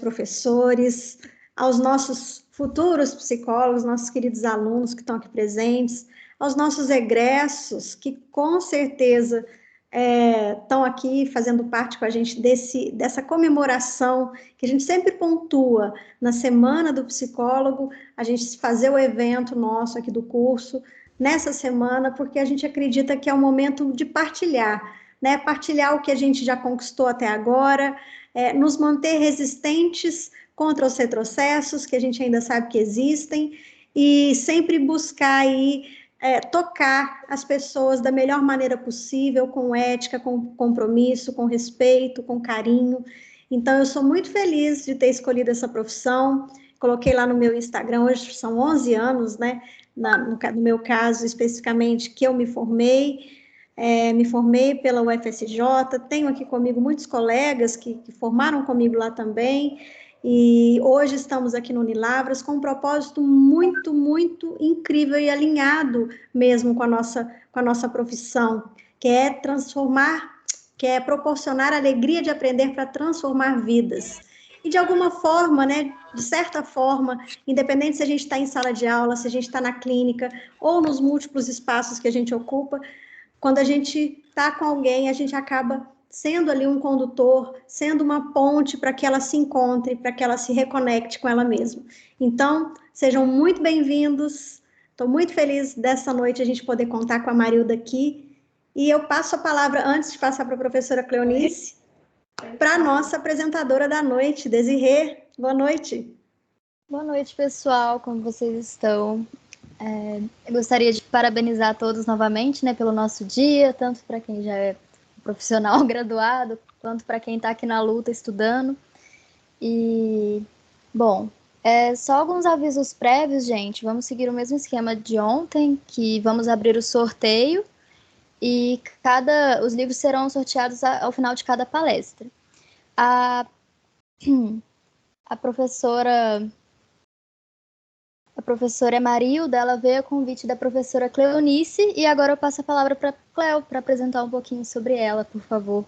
professores, aos nossos futuros psicólogos, nossos queridos alunos que estão aqui presentes, aos nossos egressos, que com certeza estão aqui fazendo parte com a gente dessa comemoração que a gente sempre pontua na Semana do Psicólogo, a gente fazer o evento nosso aqui do curso nessa semana, porque a gente acredita que é um momento de partilhar, né? Partilhar o que a gente já conquistou até agora, nos manter resistentes contra os retrocessos, que a gente ainda sabe que existem, e sempre buscar aí tocar as pessoas da melhor maneira possível, com ética, com compromisso, com respeito, com carinho. Então, eu sou muito feliz de ter escolhido essa profissão. Coloquei lá no meu Instagram, hoje são 11 anos, né? No meu caso, especificamente, que eu me formei. Me formei pela UFSJ, tenho aqui comigo muitos colegas que formaram comigo lá também, e hoje estamos aqui no Unilavras com um propósito muito, muito incrível e alinhado mesmo com a nossa profissão, que é transformar, que é proporcionar a alegria de aprender para transformar vidas. E de alguma forma, né, de certa forma, independente se a gente está em sala de aula, se a gente está na clínica ou nos múltiplos espaços que a gente ocupa, quando a gente está com alguém, a gente acaba sendo ali um condutor, sendo uma ponte para que ela se encontre, para que ela se reconecte com ela mesma. Então, sejam muito bem-vindos. Estou muito feliz dessa noite a gente poder contar com a Marilda aqui. E eu passo a palavra, antes de passar para a professora Cleonice, para a nossa apresentadora da noite, Desirê. Boa noite. Boa noite, pessoal. Como vocês estão? Eu gostaria de parabenizar todos novamente, né, pelo nosso dia, tanto para quem já é profissional graduado, quanto para quem está aqui na luta estudando. E, bom, só alguns avisos prévios, gente. Vamos seguir o mesmo esquema de ontem, que vamos abrir o sorteio e os livros serão sorteados ao final de cada palestra. A professora Marilda, ela veio a convite da professora Cleonice, e agora eu passo a palavra para Cleo para apresentar um pouquinho sobre ela, por favor.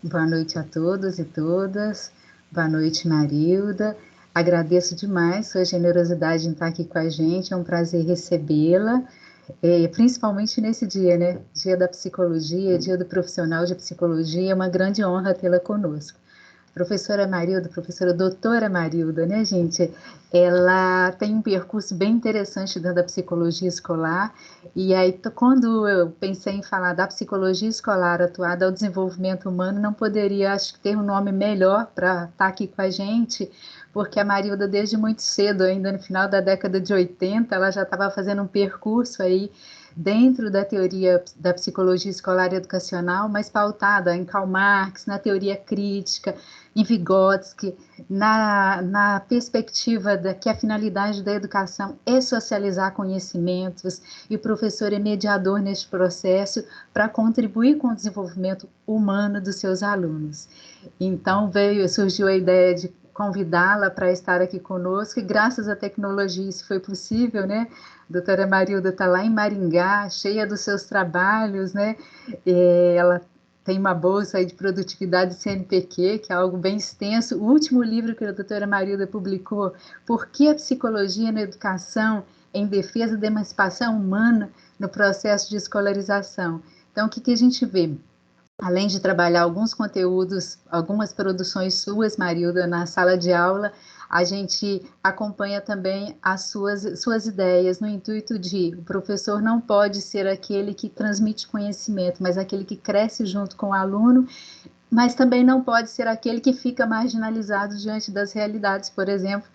Boa noite a todos e todas. Boa noite, Marilda. Agradeço demais sua generosidade em estar aqui com a gente. É um prazer recebê-la, principalmente nesse dia, né? Dia da psicologia, dia do profissional de psicologia. É uma grande honra tê-la conosco. Professora Marilda, professora doutora Marilda, né, gente? Ela tem um percurso bem interessante dentro da psicologia escolar, e aí, quando eu pensei em falar da psicologia escolar atuada ao desenvolvimento humano, não poderia, acho que, ter um nome melhor para estar aqui com a gente, porque a Marilda, desde muito cedo, ainda no final da década de 80, ela já estava fazendo um percurso aí dentro da teoria da psicologia escolar e educacional, mas pautada em Karl Marx, na teoria crítica, em Vygotsky, na perspectiva que a finalidade da educação é socializar conhecimentos, e o professor é mediador neste processo para contribuir com o desenvolvimento humano dos seus alunos. Então surgiu a ideia de convidá-la para estar aqui conosco, e graças à tecnologia isso foi possível, né? A doutora Marilda está lá em Maringá, cheia dos seus trabalhos, né? Ela tem uma bolsa aí de produtividade CNPq, que é algo bem extenso. O último livro que a doutora Marilda publicou, Por que a Psicologia na Educação em Defesa da Emancipação Humana no Processo de Escolarização. Então, o que a gente vê? Além de trabalhar alguns conteúdos, algumas produções suas, Marilda, na sala de aula, a gente acompanha também as suas ideias, no intuito de o professor não pode ser aquele que transmite conhecimento, mas aquele que cresce junto com o aluno, mas também não pode ser aquele que fica marginalizado diante das realidades, por exemplo,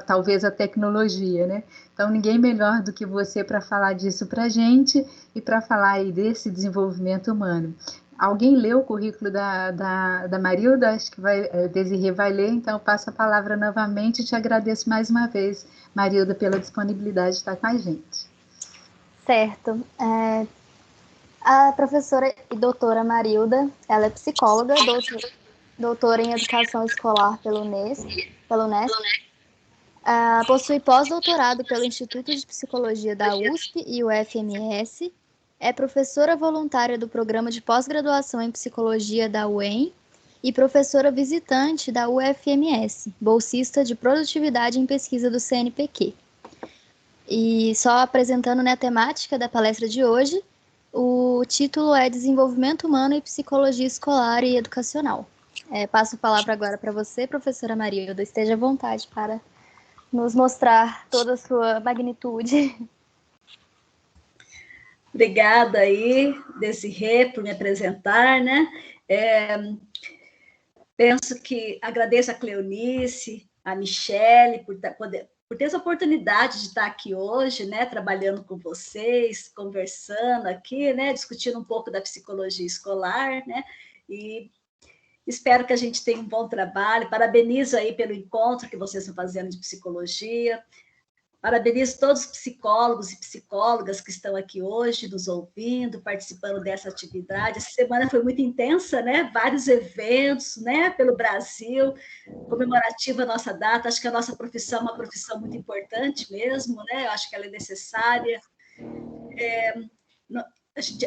talvez a tecnologia, né? Então, ninguém melhor do que você para falar disso para a gente e para falar aí desse desenvolvimento humano. Alguém leu o currículo da Marilda? Acho que Desirê vai ler, então eu passo a palavra novamente e te agradeço mais uma vez, Marilda, pela disponibilidade de estar com a gente. Certo. A professora e doutora Marilda, ela é psicóloga, doutora em educação escolar pela Unesp, possui pós-doutorado pelo Instituto de Psicologia da USP e UFMS, é professora voluntária do Programa de Pós-Graduação em Psicologia da UEM e professora visitante da UFMS, bolsista de Produtividade em Pesquisa do CNPq. E só apresentando, né, a temática da palestra de hoje, o título é Desenvolvimento Humano e Psicologia Escolar e Educacional. Passo a palavra agora para você, professora Marilda. Esteja à vontade para nos mostrar toda a sua magnitude. Obrigada aí, Desirê, por me apresentar, né? Penso que agradeço a Cleonice, a Michele, por ter essa oportunidade de estar aqui hoje, né? Trabalhando com vocês, conversando aqui, né? Discutindo um pouco da psicologia escolar, né? E espero que a gente tenha um bom trabalho. Parabenizo aí pelo encontro que vocês estão fazendo de psicologia. Parabenizo todos os psicólogos e psicólogas que estão aqui hoje nos ouvindo, participando dessa atividade. Essa semana foi muito intensa, né? Vários eventos, né? Pelo Brasil, comemorativa a nossa data. Acho que a nossa profissão é uma profissão muito importante mesmo, né? Eu acho que ela é necessária.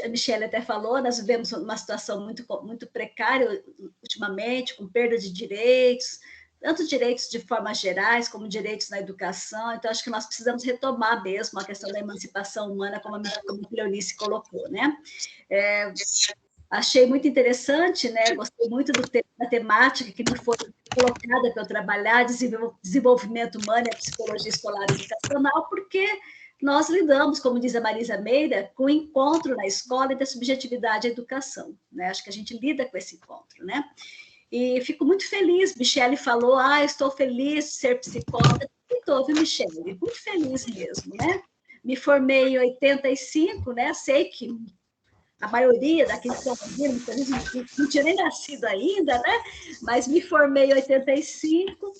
A Michele até falou, nós vivemos uma situação muito precária ultimamente, com perda de direitos, tanto direitos de formas gerais, como direitos na educação. Então, acho que nós precisamos retomar mesmo a questão da emancipação humana, como a Cleonice colocou, né? Achei muito interessante, né? Gostei muito da temática que me foi colocada para eu trabalhar, desenvolvimento humano e a psicologia escolar e educacional, porque nós lidamos, como diz a Marisa Meira, com o encontro na escola entre a subjetividade e a educação, né? Acho que a gente lida com esse encontro, né? E fico muito feliz, Michele falou, estou feliz de ser psicóloga. Estou, viu, Michele? Muito feliz mesmo, né? Me formei em 85, né? Sei que a maioria daqui de São Paulo, não tinha nem nascido ainda, né? Mas me formei em 85,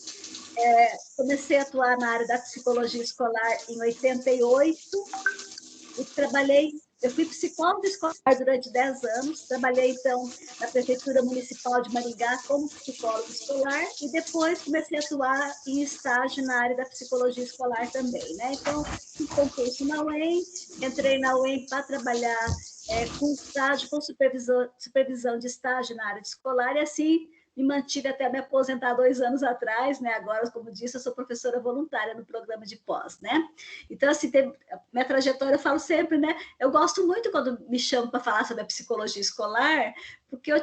comecei a atuar na área da psicologia escolar em 88, e trabalhei. Eu fui psicóloga escolar durante 10 anos, trabalhei, então, na Prefeitura Municipal de Maringá como psicóloga escolar e depois comecei a atuar em estágio na área da psicologia escolar também, né? Então, fiz concurso na UEM, entrei na UEM para trabalhar com estágio, com supervisão de estágio na área de escolar, e assim me mantive até me aposentar 2 anos atrás, né? Agora, como disse, eu sou professora voluntária no programa de pós, né? Então, assim, minha trajetória, eu falo sempre, né? Eu gosto muito quando me chamam para falar sobre a psicologia escolar, porque eu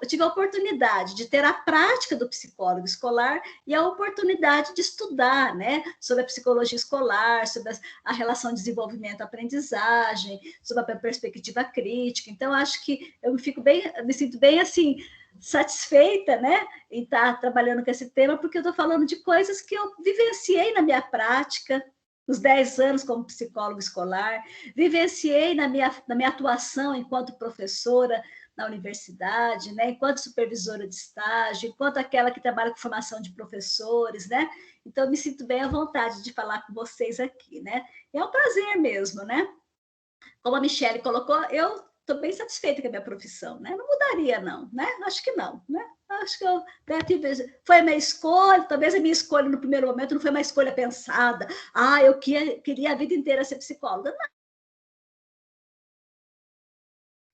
tive a oportunidade de ter a prática do psicólogo escolar e a oportunidade de estudar, né? Sobre a psicologia escolar, sobre a relação desenvolvimento-aprendizagem, sobre a perspectiva crítica. Então, acho que eu me sinto bem assim, satisfeita, né, em estar trabalhando com esse tema, porque eu estou falando de coisas que eu vivenciei na minha prática, nos 10 anos como psicóloga escolar, vivenciei na minha atuação enquanto professora na universidade, né, enquanto supervisora de estágio, enquanto aquela que trabalha com formação de professores, né, então eu me sinto bem à vontade de falar com vocês aqui, né, e é um prazer mesmo, né, como a Michele colocou, eu estou bem satisfeita com a minha profissão, né? Não mudaria, não, né? Acho que não, né? Acho que foi a minha escolha, talvez a minha escolha no primeiro momento não foi uma escolha pensada. Eu queria a vida inteira ser psicóloga.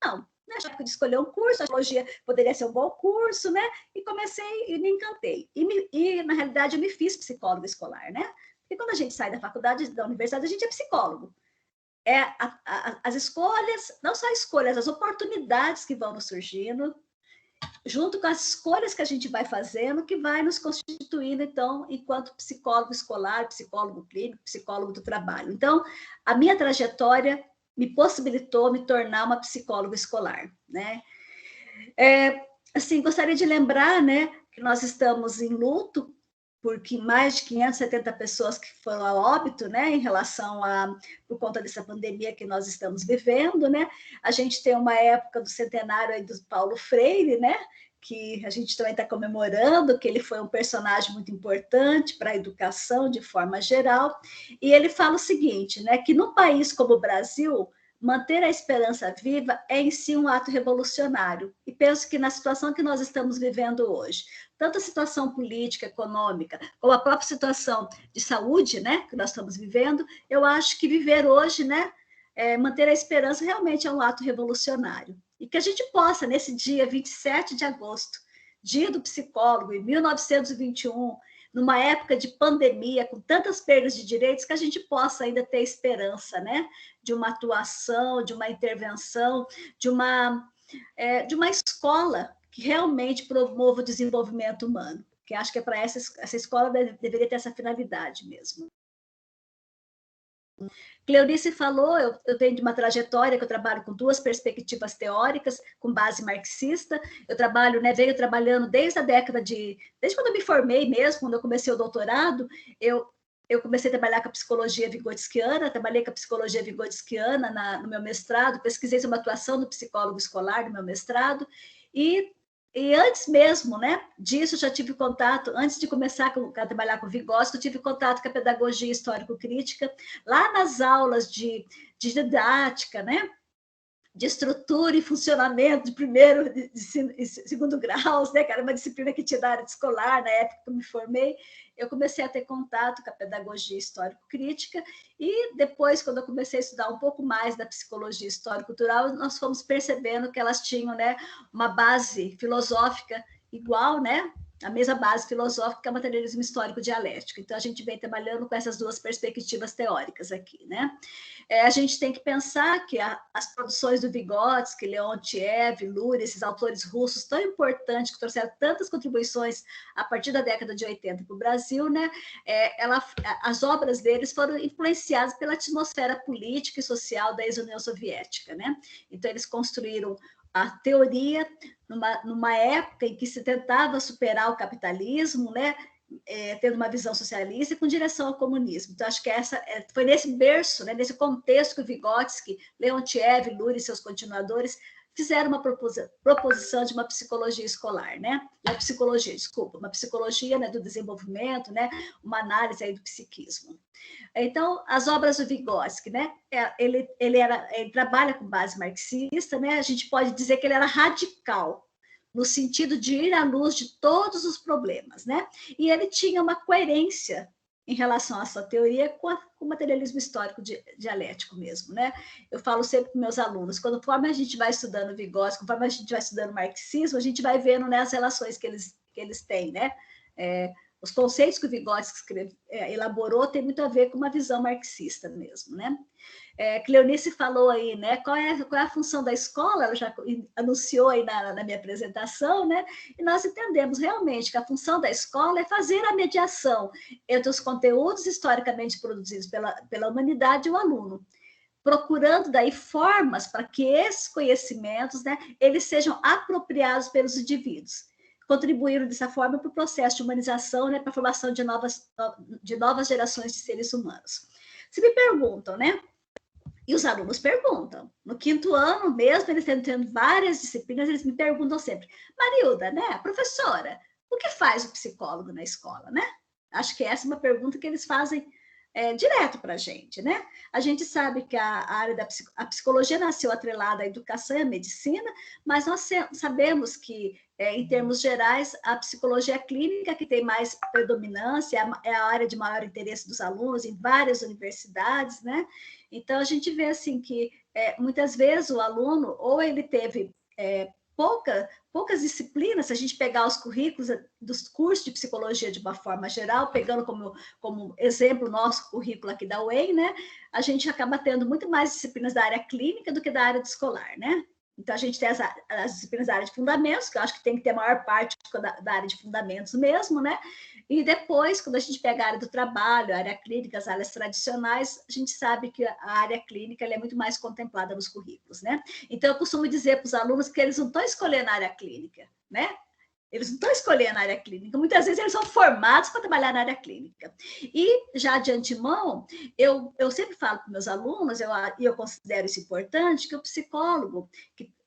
Não. Na época de escolher um curso, a psicologia poderia ser um bom curso, né? E comecei e me encantei. E na realidade, eu me fiz psicóloga escolar, né? Porque quando a gente sai da faculdade, da universidade, a gente é psicólogo. As escolhas, não só escolhas, as oportunidades que vão nos surgindo, junto com as escolhas que a gente vai fazendo, que vai nos constituindo, então, enquanto psicólogo escolar, psicólogo clínico, psicólogo do trabalho. Então, a minha trajetória me possibilitou me tornar uma psicóloga escolar, né? Assim, gostaria de lembrar, né, que nós estamos em luto, porque mais de 570 pessoas que foram a óbito, né, por conta dessa pandemia que nós estamos vivendo, né? A gente tem uma época do centenário aí do Paulo Freire, né, que a gente também está comemorando, que ele foi um personagem muito importante para a educação de forma geral, e ele fala o seguinte, né, que num país como o Brasil, manter a esperança viva é em si um ato revolucionário, e penso que na situação que nós estamos vivendo hoje, tanto a situação política, econômica, como a própria situação de saúde, né, que nós estamos vivendo, eu acho que viver hoje, né, manter a esperança realmente é um ato revolucionário. E que a gente possa, nesse dia 27 de agosto, dia do psicólogo, em 1921, numa época de pandemia, com tantas perdas de direitos, que a gente possa ainda ter esperança, né? De uma atuação, de uma intervenção, de uma escola que realmente promova o desenvolvimento humano, que acho que é para essa escola deveria ter essa finalidade mesmo. Cleonice falou, eu venho de uma trajetória que eu trabalho com 2 perspectivas teóricas, com base marxista. Eu trabalho, venho trabalhando desde a década desde quando eu me formei mesmo, quando eu comecei o doutorado, eu comecei a trabalhar com a psicologia vigotskiana, trabalhei com a psicologia vigotskiana no meu mestrado, pesquisei sobre a atuação do psicólogo escolar no meu mestrado, e antes mesmo, disso, eu já tive contato, antes de começar a trabalhar com Vygotsky, eu tive contato com a pedagogia histórico-crítica, lá nas aulas de didática, de estrutura e funcionamento de primeiro e segundo graus, que era uma disciplina que tinha da área escolar, na época que eu me formei, eu comecei a ter contato com a pedagogia histórico-crítica, e depois, quando eu comecei a estudar um pouco mais da psicologia histórico-cultural, nós fomos percebendo que elas tinham uma base filosófica igual, a mesma base filosófica que é o materialismo histórico dialético. Então, a gente vem trabalhando com essas 2 perspectivas teóricas aqui, a gente tem que pensar que as produções do Vygotsky, Leontiev, Luria, esses autores russos tão importantes, que trouxeram tantas contribuições a partir da década de 80 para o Brasil, as obras deles foram influenciadas pela atmosfera política e social da ex-União Soviética. Então, eles construíram a teoria numa época em que se tentava superar o capitalismo, tendo uma visão socialista e com direção ao comunismo. Então, acho que foi nesse berço, nesse contexto que o Vygotsky, Leontiev, Luria e seus continuadores fizeram uma proposição de uma psicologia escolar, uma psicologia do desenvolvimento, uma análise aí do psiquismo. Então, as obras do Vygotsky, ele trabalha com base marxista, a gente pode dizer que ele era radical, no sentido de ir à luz de todos os problemas, E ele tinha uma coerência em relação à sua teoria com o materialismo histórico dialético mesmo, Eu falo sempre para meus alunos, conforme a gente vai estudando Vygotsky, conforme a gente vai estudando marxismo, a gente vai vendo as relações que eles têm, os conceitos que o Vygotsky elaborou tem muito a ver com uma visão marxista mesmo, Cleonice falou aí, qual é a função da escola, ela já anunciou aí na minha apresentação, e nós entendemos realmente que a função da escola é fazer a mediação entre os conteúdos historicamente produzidos pela humanidade e o aluno, procurando daí formas para que esses conhecimentos, eles sejam apropriados pelos indivíduos, contribuíram dessa forma para o processo de humanização, para a formação de novas gerações de seres humanos. Se me perguntam, e os alunos perguntam, no 5º ano mesmo, eles tendo várias disciplinas, eles me perguntam sempre, Marilda, professora, o que faz o psicólogo na escola, Acho que essa é uma pergunta que eles fazem direto para a gente, A gente sabe que a área a psicologia nasceu atrelada à educação e à medicina, mas nós sabemos que, em termos gerais, a psicologia clínica que tem mais predominância, é a área de maior interesse dos alunos em várias universidades, Então, a gente vê assim que, muitas vezes, o aluno, ou ele teve poucas disciplinas, se a gente pegar os currículos dos cursos de psicologia de uma forma geral, pegando como exemplo o nosso currículo aqui da UEM, a gente acaba tendo muito mais disciplinas da área clínica do que da área escolar, Então, a gente tem as disciplinas da área de fundamentos, que eu acho que tem que ter a maior parte da área de fundamentos mesmo, E depois, quando a gente pega a área do trabalho, a área clínica, as áreas tradicionais, a gente sabe que a área clínica ela é muito mais contemplada nos currículos, Então, eu costumo dizer para os alunos que eles não estão escolhendo a área clínica, Eles não estão escolhendo a área clínica, muitas vezes eles são formados para trabalhar na área clínica. E, já de antemão, eu sempre falo para meus alunos, e eu considero isso importante, que o psicólogo,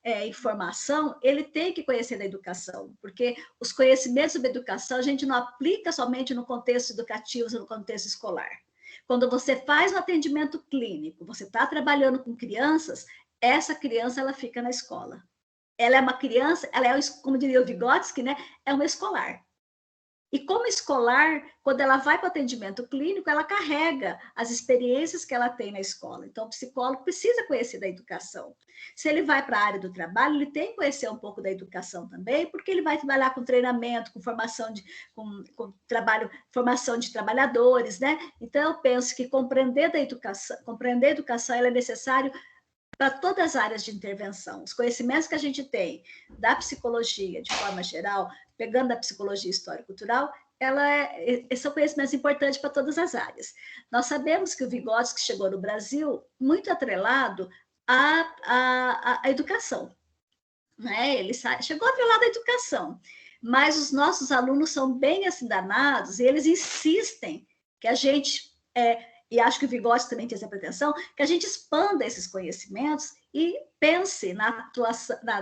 em formação, ele tem que conhecer da educação, porque os conhecimentos sobre educação a gente não aplica somente no contexto educativo, no contexto escolar. Quando você faz um atendimento clínico, você está trabalhando com crianças, essa criança ela fica na escola. Ela é uma criança, ela é, como diria o Vygotsky, é uma escolar. E como escolar, quando ela vai para o atendimento clínico, ela carrega as experiências que ela tem na escola. Então, o psicólogo precisa conhecer da educação. Se ele vai para a área do trabalho, ele tem que conhecer um pouco da educação também, porque ele vai trabalhar com treinamento, com formação com trabalho, formação de trabalhadores, né? Então, eu penso que compreender a educação ela é necessário para todas as áreas de intervenção. Os conhecimentos que a gente tem da psicologia, de forma geral, pegando a psicologia histórico-cultural, são conhecimentos importantes para todas as áreas. Nós sabemos que o Vygotsky chegou no Brasil muito atrelado à educação. Né? Ele chegou atrelado à educação, mas os nossos alunos são bem assim danados e eles insistem que a gente... e acho que o Vygotsky também tinha essa pretensão, que a gente expanda esses conhecimentos e pense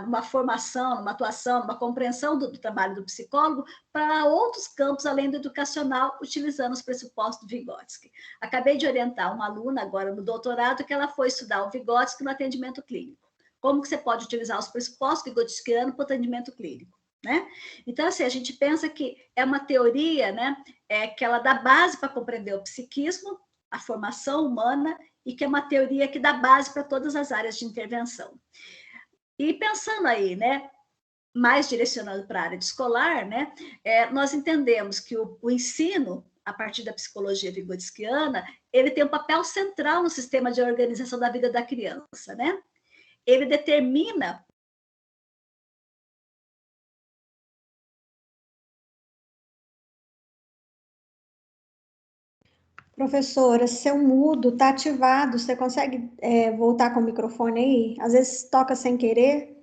numa formação, numa atuação, numa compreensão do trabalho do psicólogo para outros campos além do educacional, utilizando os pressupostos do Vygotsky. Acabei de orientar uma aluna agora no doutorado que ela foi estudar o Vygotsky no atendimento clínico. Como que você pode utilizar os pressupostos vigotskianos para o atendimento clínico, né? Então, assim, a gente pensa que é uma teoria, né, que ela dá base para compreender o psiquismo, a formação humana, e que é uma teoria que dá base para todas as áreas de intervenção. E pensando aí, né, mais direcionando para a área de escolar, né, nós entendemos que o ensino, a partir da psicologia vigotskiana, ele tem um papel central no sistema de organização da vida da criança, né? Ele determina... Professora, seu mudo está ativado, você consegue voltar com o microfone aí? Às vezes toca sem querer.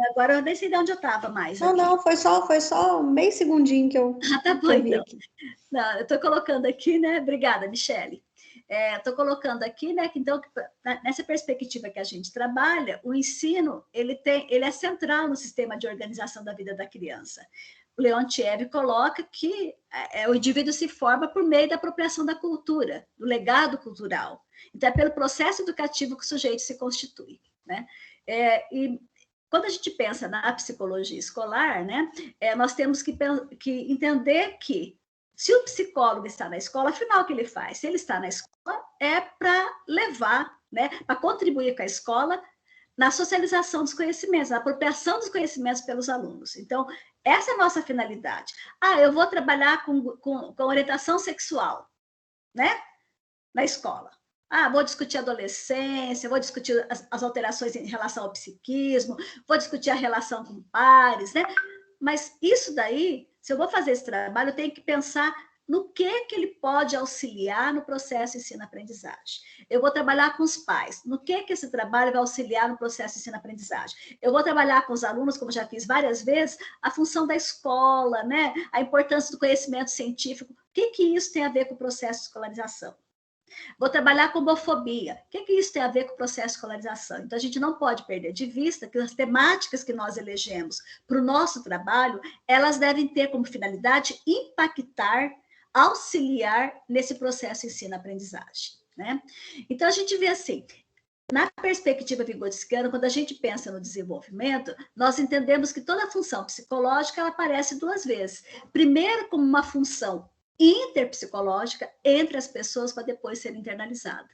Agora eu nem sei de onde eu estava mais. Não, aqui. não, foi só meio segundinho que eu, tá bom, que eu vi então. aqui. Não, eu estou colocando aqui, né? Obrigada, Michele. Estou colocando aqui, né? Que então, nessa perspectiva que a gente trabalha, o ensino ele é central no sistema de organização da vida da criança. O Leontiev coloca que o indivíduo se forma por meio da apropriação da cultura, do legado cultural. Então, é pelo processo educativo que o sujeito se constitui, né? E quando a gente pensa na psicologia escolar, né, nós temos que entender que se o psicólogo está na escola, afinal, o que ele faz? Se ele está na escola, é para levar, né, para contribuir com a escola na socialização dos conhecimentos, na apropriação dos conhecimentos pelos alunos. Então, essa é a nossa finalidade. Eu vou trabalhar com orientação sexual, né, na escola. Vou discutir a adolescência, vou discutir as alterações em relação ao psiquismo, vou discutir a relação com pares, né? Mas isso daí, se eu vou fazer esse trabalho, eu tenho que pensar no que ele pode auxiliar no processo ensino-aprendizagem. Eu vou trabalhar com os pais, no que esse trabalho vai auxiliar no processo ensino-aprendizagem. Eu vou trabalhar com os alunos, como já fiz várias vezes, a função da escola, né? A importância do conhecimento científico, o que isso tem a ver com o processo de escolarização. Vou trabalhar com homofobia. O que isso tem a ver com o processo de escolarização? Então, a gente não pode perder de vista que as temáticas que nós elegemos para o nosso trabalho, elas devem ter como finalidade impactar, auxiliar nesse processo ensino-aprendizagem, né? Então, a gente vê assim, na perspectiva vigotskiana, quando a gente pensa no desenvolvimento, nós entendemos que toda função psicológica ela aparece duas vezes. Primeiro, como uma função interpsicológica entre as pessoas para depois ser internalizada.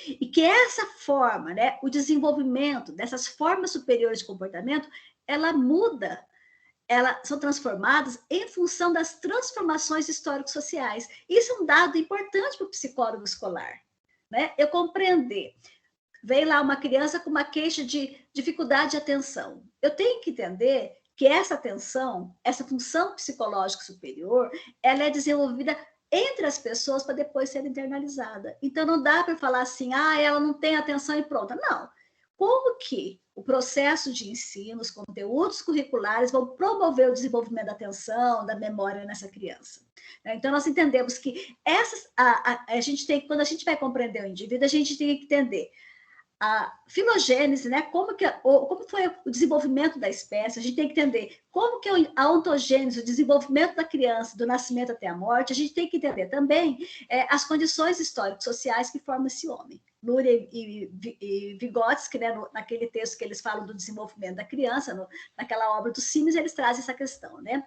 E que essa forma, né, o desenvolvimento dessas formas superiores de comportamento, ela muda, elas são transformadas em função das transformações histórico-sociais. Isso é um dado importante para o psicólogo escolar, né? Eu compreender. Vem lá uma criança com uma queixa de dificuldade de atenção. Eu tenho que entender que essa atenção, essa função psicológica superior, ela é desenvolvida entre as pessoas para depois ser internalizada. Então, não dá para falar assim, ela não tem atenção e pronto. Não. Como que o processo de ensino, os conteúdos curriculares vão promover o desenvolvimento da atenção, da memória nessa criança? Então, nós entendemos que a gente tem, quando a gente vai compreender o indivíduo, a gente tem que entender a filogênese, né? Como foi o desenvolvimento da espécie, a gente tem que entender como que é a ontogênese, o desenvolvimento da criança, do nascimento até a morte, a gente tem que entender também as condições históricas sociais que formam esse homem. Luria e Vygotsky, né, naquele texto que eles falam do desenvolvimento da criança, naquela obra dos Símios, eles trazem essa questão, né?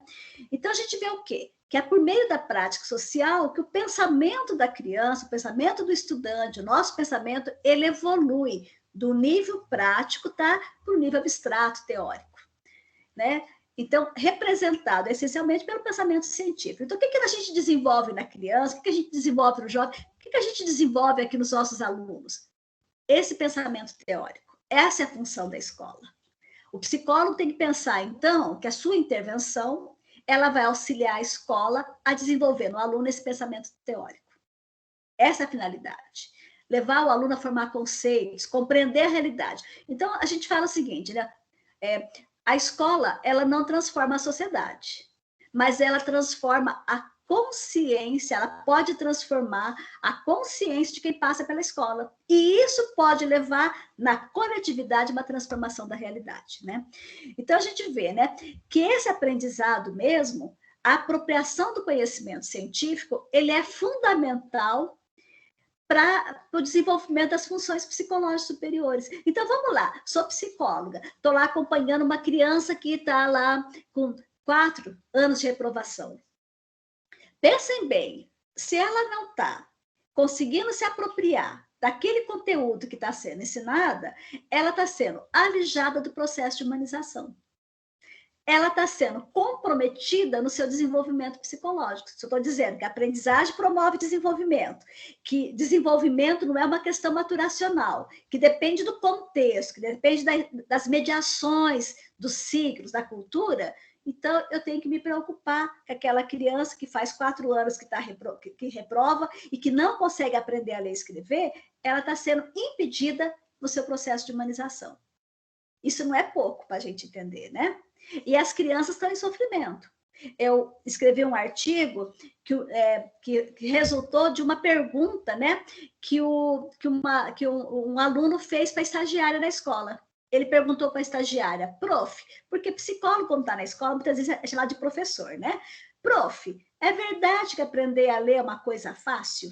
Então, a gente vê o quê? Que é por meio da prática social que o pensamento da criança, o pensamento do estudante, o nosso pensamento, ele evolui do nível prático, tá, para o nível abstrato, teórico, né? Então, representado essencialmente pelo pensamento científico. Então, o que a gente desenvolve na criança? O que a gente desenvolve no jovem? O que a gente desenvolve aqui nos nossos alunos? Esse pensamento teórico. Essa é a função da escola. O psicólogo tem que pensar, então, que a sua intervenção ela vai auxiliar a escola a desenvolver no aluno esse pensamento teórico. Essa é a finalidade. Levar o aluno a formar conceitos, compreender a realidade. Então, a gente fala o seguinte, né? A escola, ela não transforma a sociedade, mas ela transforma a consciência, ela pode transformar a consciência de quem passa pela escola. E isso pode levar, na coletividade, uma transformação da realidade, né? Então, a gente vê, né, que esse aprendizado mesmo, a apropriação do conhecimento científico, ele é fundamental para o desenvolvimento das funções psicológicas superiores. Então, vamos lá, sou psicóloga, estou lá acompanhando uma criança que está lá com 4 anos de reprovação. Pensem bem, se ela não está conseguindo se apropriar daquele conteúdo que está sendo ensinada, ela está sendo alijada do processo de humanização. Ela está sendo comprometida no seu desenvolvimento psicológico. Se eu estou dizendo que a aprendizagem promove desenvolvimento, que desenvolvimento não é uma questão maturacional, que depende do contexto, que depende das mediações, dos ciclos, da cultura, então eu tenho que me preocupar com aquela criança que faz 4 anos que reprova e que não consegue aprender a ler e escrever, ela está sendo impedida no seu processo de humanização. Isso não é pouco para a gente entender, né? E as crianças estão em sofrimento. Eu escrevi um artigo que resultou de uma pergunta, né, que um aluno fez para a estagiária na escola. Ele perguntou para a estagiária, prof, porque psicólogo, quando está na escola, muitas vezes é chamado de professor, né? Prof, é verdade que aprender a ler é uma coisa fácil?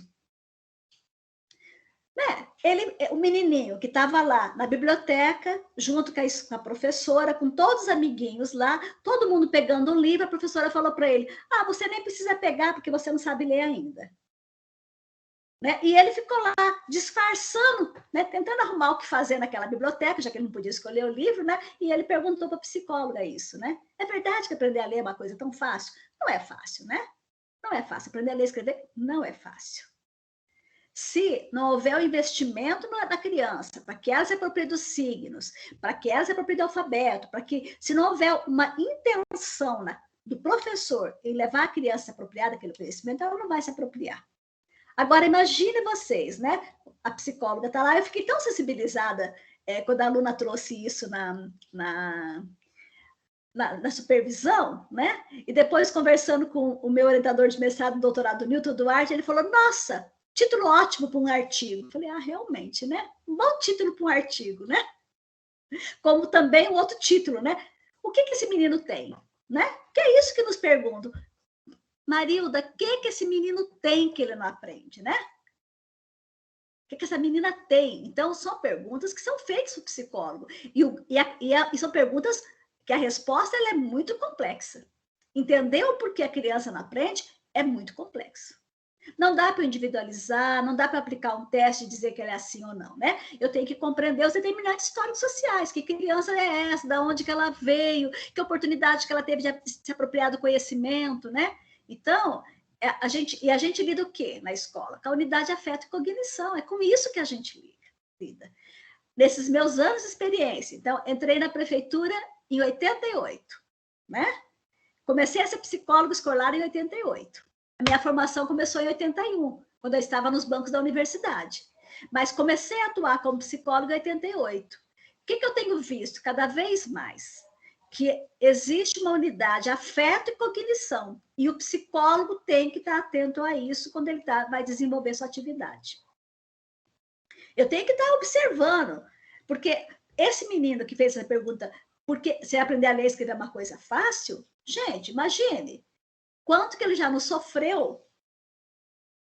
O menininho que estava lá na biblioteca, junto com a professora, com todos os amiguinhos lá, todo mundo pegando um livro, a professora falou para ele, você nem precisa pegar, porque você não sabe ler ainda. Né? E ele ficou lá, disfarçando, né? Tentando arrumar o que fazer naquela biblioteca, já que ele não podia escolher o livro, né? E ele perguntou para a psicóloga isso, né? É verdade que aprender a ler é uma coisa tão fácil? Não é fácil, né? Não é fácil. Aprender a ler e escrever não é fácil. Se não houver o investimento da criança, para que ela se aproprie dos signos, para que ela se aproprie do alfabeto, se não houver uma intenção do professor em levar a criança a se apropriar daquele conhecimento, ela não vai se apropriar. Agora, imagine vocês, né? A psicóloga está lá, eu fiquei tão sensibilizada quando a aluna trouxe isso na supervisão, né? E depois, conversando com o meu orientador de mestrado e doutorado, Newton Duarte, ele falou, nossa, título ótimo para um artigo. Eu falei, realmente, né? Um bom título para um artigo, né? Como também um outro título, né? O que esse menino tem, né? Que é isso que nos perguntam. Marilda, o que esse menino tem que ele não aprende, né? O que essa menina tem? Então, são perguntas que são feitas para o psicólogo. E são perguntas que a resposta ela é muito complexa. Entender o porquê a criança não aprende é muito complexo. Não dá para individualizar, não dá para aplicar um teste e dizer que ela é assim ou não, né? Eu tenho que compreender os determinantes históricos sociais, que criança é essa, da onde que ela veio, que oportunidade que ela teve de se apropriar do conhecimento, né? Então, a gente lida o quê na escola? Com a unidade de afeto e cognição, é com isso que a gente lida. Nesses meus anos de experiência, então, entrei na prefeitura em 88, né? Comecei a ser psicóloga escolar em 88. A minha formação começou em 81, quando eu estava nos bancos da universidade. Mas comecei a atuar como psicóloga em 88. O que eu tenho visto cada vez mais? Que existe uma unidade afeto e cognição, e o psicólogo tem que estar atento a isso quando ele vai desenvolver sua atividade. Eu tenho que estar observando Porque esse menino que fez essa pergunta, porque se aprender a ler e escrever é uma coisa fácil, gente, imagine quanto que ele já não sofreu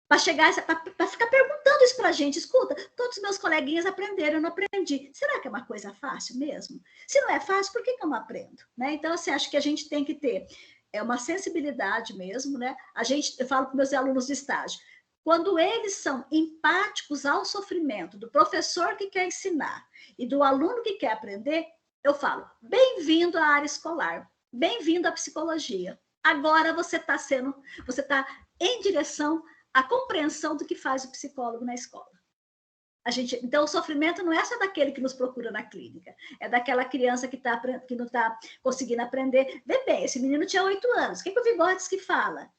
para chegar, para ficar perguntando isso para a gente. Escuta, todos os meus coleguinhas aprenderam, eu não aprendi. Será que é uma coisa fácil mesmo? Se não é fácil, por que eu não aprendo? Né? Então, assim, acho que a gente tem que ter uma sensibilidade mesmo, né? Eu falo para meus alunos de estágio, quando eles são empáticos ao sofrimento do professor que quer ensinar e do aluno que quer aprender, eu falo, bem-vindo à área escolar, bem-vindo à psicologia. Agora você está em direção à compreensão do que faz o psicólogo na escola. Então, o sofrimento não é só daquele que nos procura na clínica, é daquela criança que não está conseguindo aprender. Vê bem, esse menino tinha 8 anos. O que o Vygotsky fala?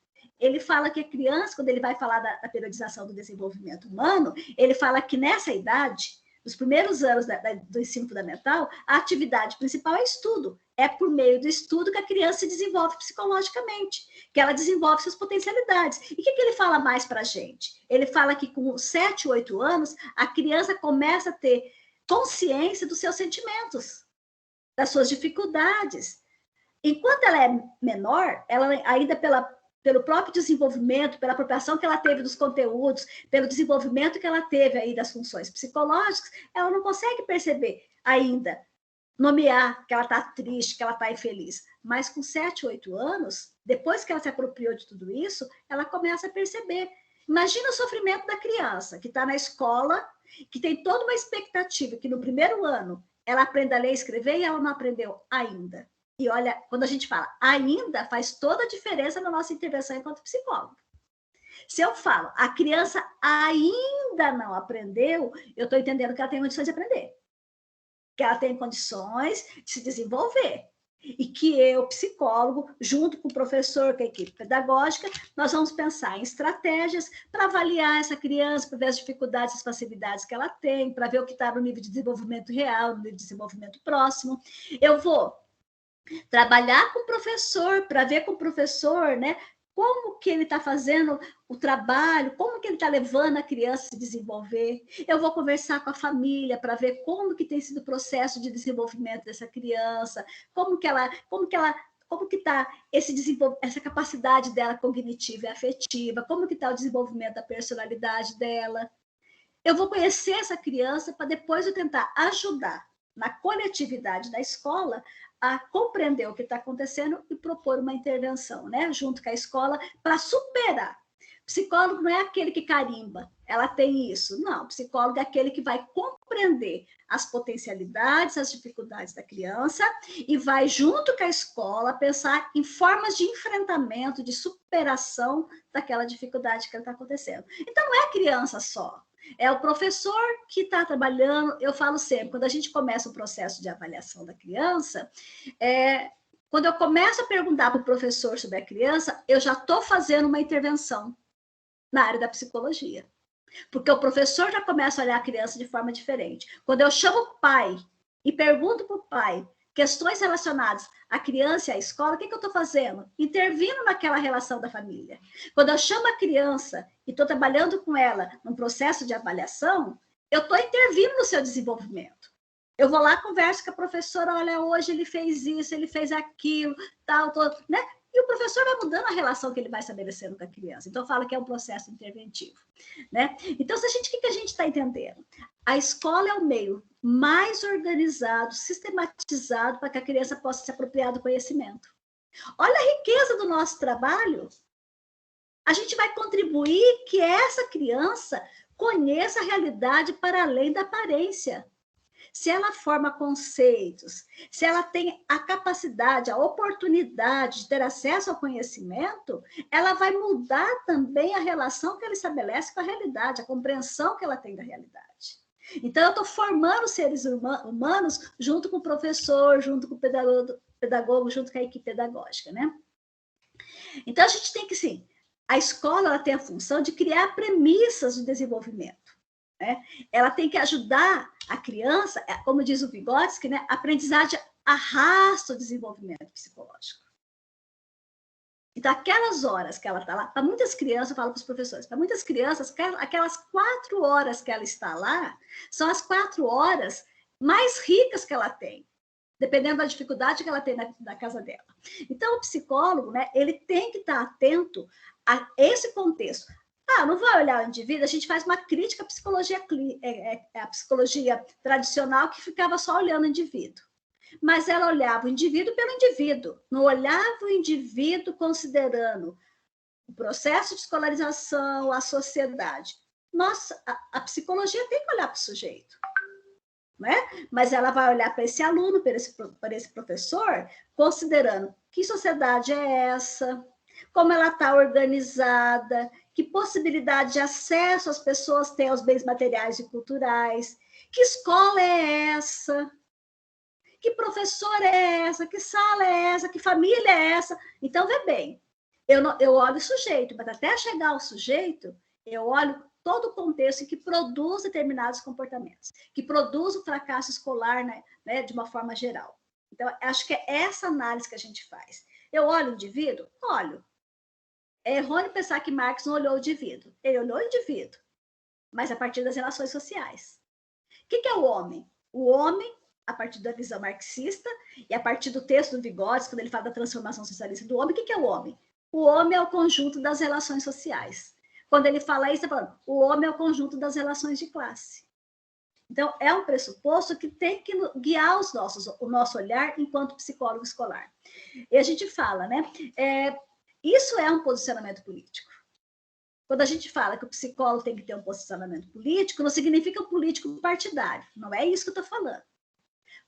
Ele fala que a criança, quando ele vai falar da periodização do desenvolvimento humano, ele fala que nessa idade, nos primeiros anos do ensino fundamental, a atividade principal é estudo. É por meio do estudo que a criança se desenvolve psicologicamente, que ela desenvolve suas potencialidades. E o que ele fala mais para a gente? Ele fala que com 7, 8 anos, a criança começa a ter consciência dos seus sentimentos, das suas dificuldades. Enquanto ela é menor, ela ainda pelo próprio desenvolvimento, pela apropriação que ela teve dos conteúdos, pelo desenvolvimento que ela teve aí das funções psicológicas, ela não consegue perceber ainda, nomear que ela está triste, que ela está infeliz. Mas com 7, 8 anos, depois que ela se apropriou de tudo isso, ela começa a perceber. Imagina o sofrimento da criança que está na escola, que tem toda uma expectativa que no primeiro ano ela aprenda a ler e escrever e ela não aprendeu ainda. E olha, quando a gente fala ainda, faz toda a diferença na nossa intervenção enquanto psicólogo. Se eu falo, a criança ainda não aprendeu, eu estou entendendo que ela tem condições de aprender. Que ela tem condições de se desenvolver. E que eu, psicólogo, junto com o professor, com a equipe pedagógica, nós vamos pensar em estratégias para avaliar essa criança, para ver as dificuldades, as facilidades que ela tem, para ver o que está no nível de desenvolvimento real, no nível de desenvolvimento próximo. Eu vou trabalhar com o professor, para ver com o professor, né, como que ele está fazendo o trabalho, como que ele está levando a criança a se desenvolver. Eu vou conversar com a família para ver como que tem sido o processo de desenvolvimento dessa criança, como que está essa capacidade dela cognitiva e afetiva, como que está o desenvolvimento da personalidade dela. Eu vou conhecer essa criança para depois eu tentar ajudar na coletividade da escola a compreender o que está acontecendo e propor uma intervenção, né, junto com a escola, para superar. Psicólogo não é aquele que carimba, ela tem isso. Não, psicólogo é aquele que vai compreender as potencialidades, as dificuldades da criança e vai, junto com a escola, pensar em formas de enfrentamento, de superação daquela dificuldade que está acontecendo. Então, não é a criança só. É o professor que está trabalhando. Eu falo sempre, quando a gente começa o processo de avaliação da criança, quando eu começo a perguntar para o professor sobre a criança, eu já estou fazendo uma intervenção na área da psicologia. Porque o professor já começa a olhar a criança de forma diferente. Quando eu chamo o pai e pergunto para o pai questões relacionadas à criança e à escola, o que eu estou fazendo? Intervindo naquela relação da família. Quando eu chamo a criança e estou trabalhando com ela num processo de avaliação, eu estou intervindo no seu desenvolvimento. Eu vou lá, converso com a professora, olha, hoje ele fez isso, ele fez aquilo, tal, né? E o professor vai mudando a relação que ele vai estabelecendo com a criança. Então, fala que é um processo interventivo, né? Então, o que a gente está entendendo? A escola é o meio mais organizado, sistematizado para que a criança possa se apropriar do conhecimento. Olha a riqueza do nosso trabalho. A gente vai contribuir que essa criança conheça a realidade para além da aparência. Se ela forma conceitos, se ela tem a capacidade, a oportunidade de ter acesso ao conhecimento, ela vai mudar também a relação que ela estabelece com a realidade, a compreensão que ela tem da realidade. Então, eu estou formando seres humanos junto com o professor, junto com o pedagogo, junto com a equipe pedagógica, né? Então, a gente tem que, sim, a escola ela tem a função de criar premissas de desenvolvimento. Né? Ela tem que ajudar a criança, como diz o Vygotsky, né? A aprendizagem arrasta o desenvolvimento psicológico. Então, aquelas horas que ela está lá, para muitas crianças, eu falo para os professores, para muitas crianças, aquelas 4 horas que ela está lá, são as 4 horas mais ricas que ela tem, dependendo da dificuldade que ela tem na casa dela. Então, o psicólogo, né, ele tem que estar atento a esse contexto. Não vai olhar o indivíduo, a gente faz uma crítica à psicologia, a psicologia tradicional que ficava só olhando o indivíduo. Mas ela olhava o indivíduo pelo indivíduo, não olhava o indivíduo considerando o processo de escolarização, a sociedade. Nossa, a psicologia tem que olhar para o sujeito, né? Mas ela vai olhar para esse aluno, para esse professor, considerando que sociedade é essa, como ela está organizada, que possibilidade de acesso as pessoas têm aos bens materiais e culturais, que escola é essa, que professor é essa, que sala é essa, que família é essa. Então, vê bem, eu olho o sujeito, mas até chegar ao sujeito, eu olho todo o contexto que produz determinados comportamentos, que produz o fracasso escolar, né, de uma forma geral. Então, acho que é essa análise que a gente faz. Eu olho o indivíduo? Olho. É errôneo pensar que Marx não olhou o indivíduo. Ele olhou o indivíduo, mas a partir das relações sociais. O que é o homem? O homem, a partir da visão marxista, e a partir do texto do Vygotsky, quando ele fala da transformação socialista do homem, o que é o homem? O homem é o conjunto das relações sociais. Quando ele fala isso, ele está falando, o homem é o conjunto das relações de classe. Então, é um pressuposto que tem que guiar o nosso olhar enquanto psicólogo escolar. E a gente fala, né? Isso é um posicionamento político. Quando a gente fala que o psicólogo tem que ter um posicionamento político, não significa um político partidário. Não é isso que eu estou falando.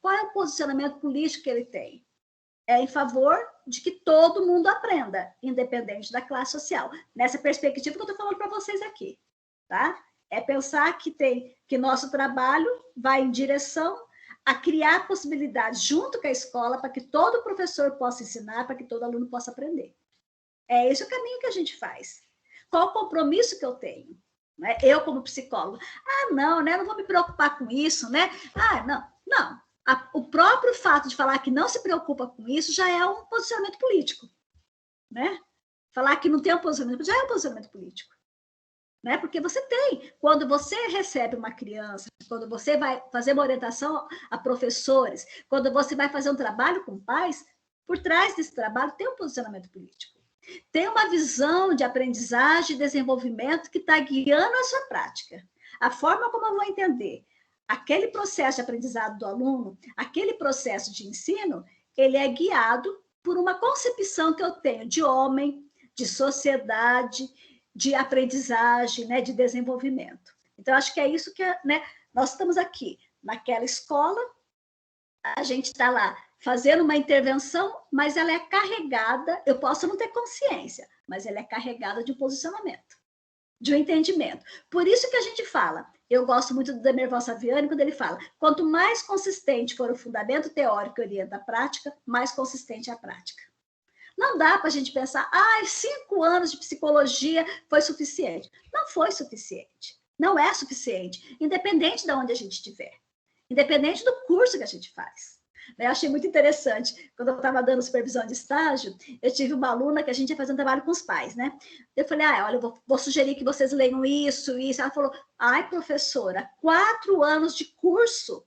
Qual é o posicionamento político que ele tem? É em favor de que todo mundo aprenda, independente da classe social. Nessa perspectiva que eu estou falando para vocês aqui, tá? É pensar que nosso trabalho vai em direção a criar possibilidades junto com a escola para que todo professor possa ensinar, para que todo aluno possa aprender. É esse o caminho que a gente faz. Qual o compromisso que eu tenho? Né? Eu, como psicóloga, não, né? Não vou me preocupar com isso, né? Não. O próprio fato de falar que não se preocupa com isso já é um posicionamento político, né? Falar que não tem um posicionamento já é um posicionamento político, né? Porque você tem, quando você recebe uma criança, quando você vai fazer uma orientação a professores, quando você vai fazer um trabalho com pais, por trás desse trabalho tem um posicionamento político. Tem uma visão de aprendizagem e desenvolvimento que está guiando a sua prática. A forma como eu vou entender aquele processo de aprendizado do aluno, aquele processo de ensino, ele é guiado por uma concepção que eu tenho de homem, de sociedade, de aprendizagem, né, de desenvolvimento. Então, acho que é isso que, né, nós estamos aqui, naquela escola, a gente está lá fazendo uma intervenção, mas ela é carregada, eu posso não ter consciência, mas ela é carregada de um posicionamento, de um entendimento. Por isso que a gente fala, eu gosto muito do Demerval Saviani, quando ele fala, quanto mais consistente for o fundamento teórico que orienta a prática, mais consistente é a prática. Não dá para a gente pensar, 5 anos de psicologia foi suficiente. Não foi suficiente. Não é suficiente, independente de onde a gente estiver. Independente do curso que a gente faz. Eu achei muito interessante. Quando eu estava dando supervisão de estágio, eu tive uma aluna que a gente ia fazer um trabalho com os pais, né? Eu falei, olha, eu vou sugerir que vocês leiam isso. Ela falou, professora, 4 anos de curso.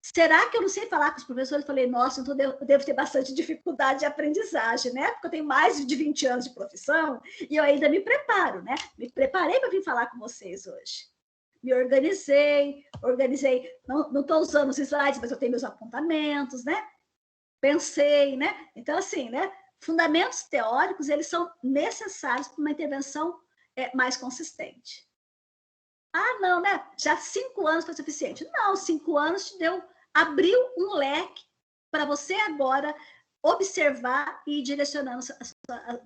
Será que eu não sei falar com os professores? Eu falei, nossa, então eu devo ter bastante dificuldade de aprendizagem, né? Porque eu tenho mais de 20 anos de profissão e eu ainda me preparo, né? Me preparei para vir falar com vocês hoje. Me organizei, não estou usando os slides, mas eu tenho meus apontamentos, né? Pensei, né? Então, assim, né? Fundamentos teóricos, eles são necessários para uma intervenção mais consistente. Não, né? Já 5 anos foi suficiente. Não, 5 anos abriu um leque para você agora observar e ir direcionando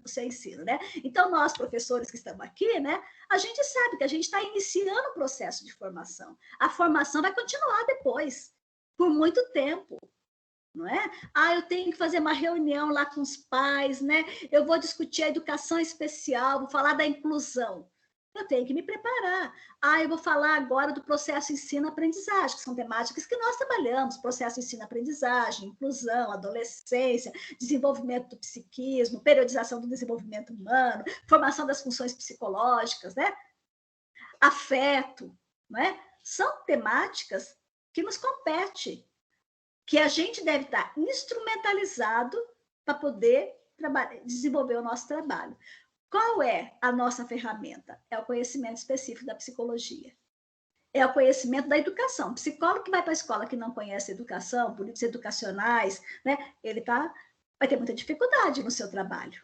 o seu ensino, né? Então, nós, professores que estamos aqui, né, a gente sabe que a gente está iniciando o processo de formação. A formação vai continuar depois, por muito tempo, não é? Eu tenho que fazer uma reunião lá com os pais, né? Eu vou discutir a educação especial, vou falar da inclusão. Eu tenho que me preparar. Eu vou falar agora do processo ensino-aprendizagem, que são temáticas que nós trabalhamos, processo ensino-aprendizagem, inclusão, adolescência, desenvolvimento do psiquismo, periodização do desenvolvimento humano, formação das funções psicológicas, né? Afeto, né? São temáticas que nos compete, que a gente deve estar instrumentalizado para poder desenvolver o nosso trabalho. Qual é a nossa ferramenta? É o conhecimento específico da psicologia. É o conhecimento da educação. O psicólogo que vai para a escola que não conhece educação, políticas educacionais, né, ele vai ter muita dificuldade no seu trabalho.